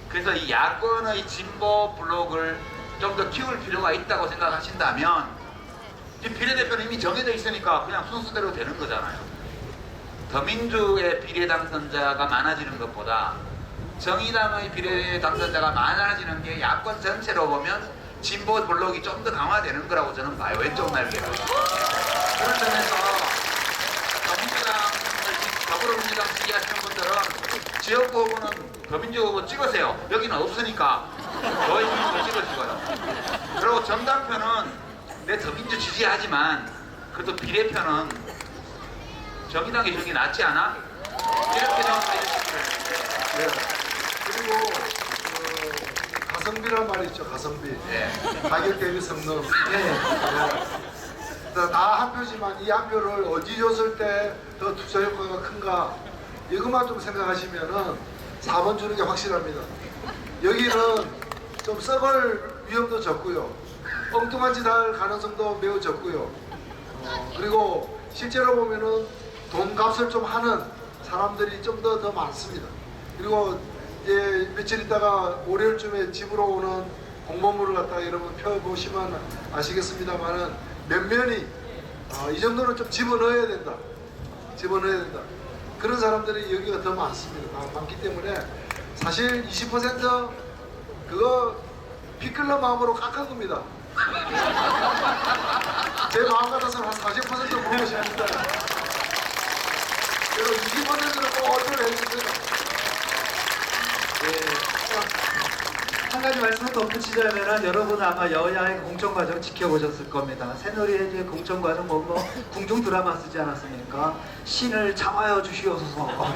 그래서 이 야권의 진보 블록을 좀 더 키울 필요가 있다고 생각하신다면, 지금 비례대표는 이미 정해져 있으니까 그냥 순서대로 되는 거잖아요. 더민주의 비례 당선자가 많아지는 것보다 정의당의 비례 당선자가 많아지는 게 야권 전체로 보면 진보 블록이 좀 더 강화되는 거라고 저는 봐요. 왼쪽 날개가. 그런 점에서 더불어민주당 지지하시는 분들은 지역구 후보는 더민주 후보 찍으세요. 여기는 없으니까 저희 후보 찍으시고요. 그리고 정당표는 내 더민주 지지하지만 그래도 비례표는 정의당이 주는 게 낫지 않아? 이렇게 좀 해주시기를. 네. 그리고 가성비란 말이 있죠. 가성비. 네. 가격 대비 성능. 네. 다 한 표지만 이 한 표를 어디 줬을 때 더 투자 효과가 큰가, 이것만 좀 생각하시면은 4번 주는 게 확실합니다. 여기는 좀 썩을 위험도 적고요, 엉뚱한 짓 할 가능성도 매우 적고요. 그리고 실제로 보면은 돈값을 좀 하는 사람들이 좀 더 많습니다. 그리고 이제 며칠 있다가 월요일쯤에 집으로 오는 공보물을 갖다가 여러분 펴보시면 아시겠습니다만은 면면이 이 정도는 좀 집어넣어야 된다. 집어넣어야 된다. 그런 사람들이 여기가 더 많습니다. 많기 때문에 사실 20% 그거 피클러 마음으로 깎은 겁니다. 제 마음 같아서는 한 40% 물어보셔야 합니다. 그리고 20%는 꼭 어쩌려 해주세요. 한 가지 말씀을 덧붙이자면, 여러분 아마 여야의 공천과정 지켜보셨을 겁니다. 새누리의 이제 공천과정 뭐 궁중 드라마 쓰지 않았습니까? 신을 참아여 주시옵소서,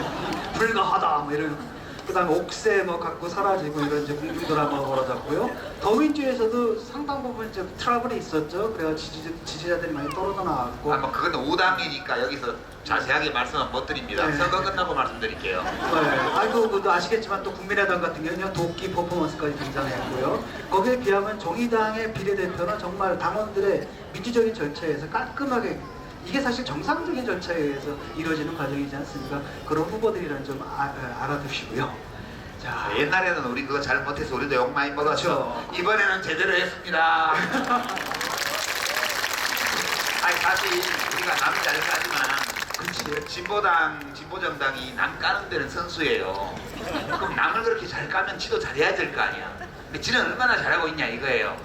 불가하다 뭐 이런. 그다음에 옥새 뭐 갖고 사라지고 이런 이제 궁중 드라마가 벌어졌고요. 더민주에서도 상당 부분 이제 트러블이 있었죠. 그래서 지지자들이 많이 떨어져 나왔고. 아, 뭐 그건 5당이니까 여기서 자세하게 말씀은 못 드립니다. 네. 선거 끝나고 말씀드릴게요. 네. 아이고, 또 아시겠지만 또 국민의당 같은 경우는 도끼 퍼포먼스까지 등장했고요. 거기에 비하면 정의당의 비례대표는 정말 당원들의 민주적인 절차에서 깔끔하게, 이게 사실 정상적인 절차에 의해서 이루어지는 과정이지 않습니까? 그런 후보들이란 좀 알아두시고요. 자, 옛날에는 우리 그거 잘 못해서 우리도 욕 많이 먹었죠. 그렇죠. 이번에는 제대로 했습니다. 아니 사실 우리가 남이 잘 까지만 진보당, 진보정당이 남 까는 데는 선수예요. 그럼 남을 그렇게 잘 까면 지도 잘해야 될 거 아니야. 근데 지는 얼마나 잘하고 있냐 이거예요.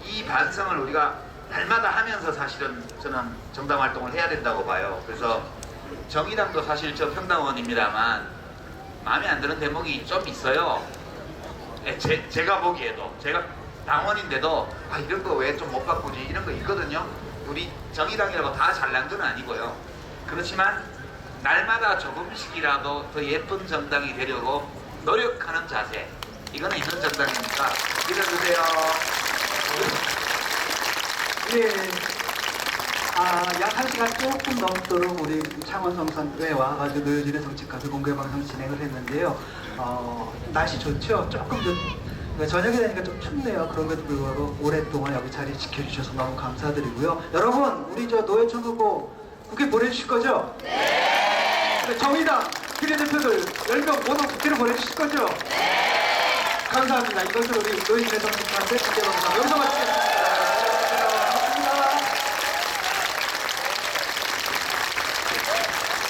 이 반성을 우리가 날마다 하면서 사실은 저는 정당 활동을 해야 된다고 봐요. 그래서 정의당도 사실 저 평당원입니다만 마음에 안 드는 대목이 좀 있어요. 제가 보기에도, 제가 당원인데도 아 이런 거 왜 좀 못 바꾸지, 이런 거 있거든요. 우리 정의당이라고 다 잘난 건 아니고요. 그렇지만 날마다 조금씩이라도 더 예쁜 정당이 되려고 노력하는 자세, 이거는 있는 정당이니까 믿어주세요. 예. 약 1시간 조금 넘도록 우리 창원 성산교에 와가지고 노여진의 정치카드 공개방송 진행을 했는데요. 날씨 좋죠? 조금 저녁이 되니까 좀 춥네요. 그럼에도 불구하고 오랫동안 여기 자리 지켜주셔서 너무 감사드리고요. 여러분, 우리 저 노회찬 후보 국회 보내주실 거죠? 네! 정의당 비례대표들 10명 모두 국회로 보내주실 거죠? 네! 감사합니다. 이것을 우리 노여진의 정치카드 공개방송 여기서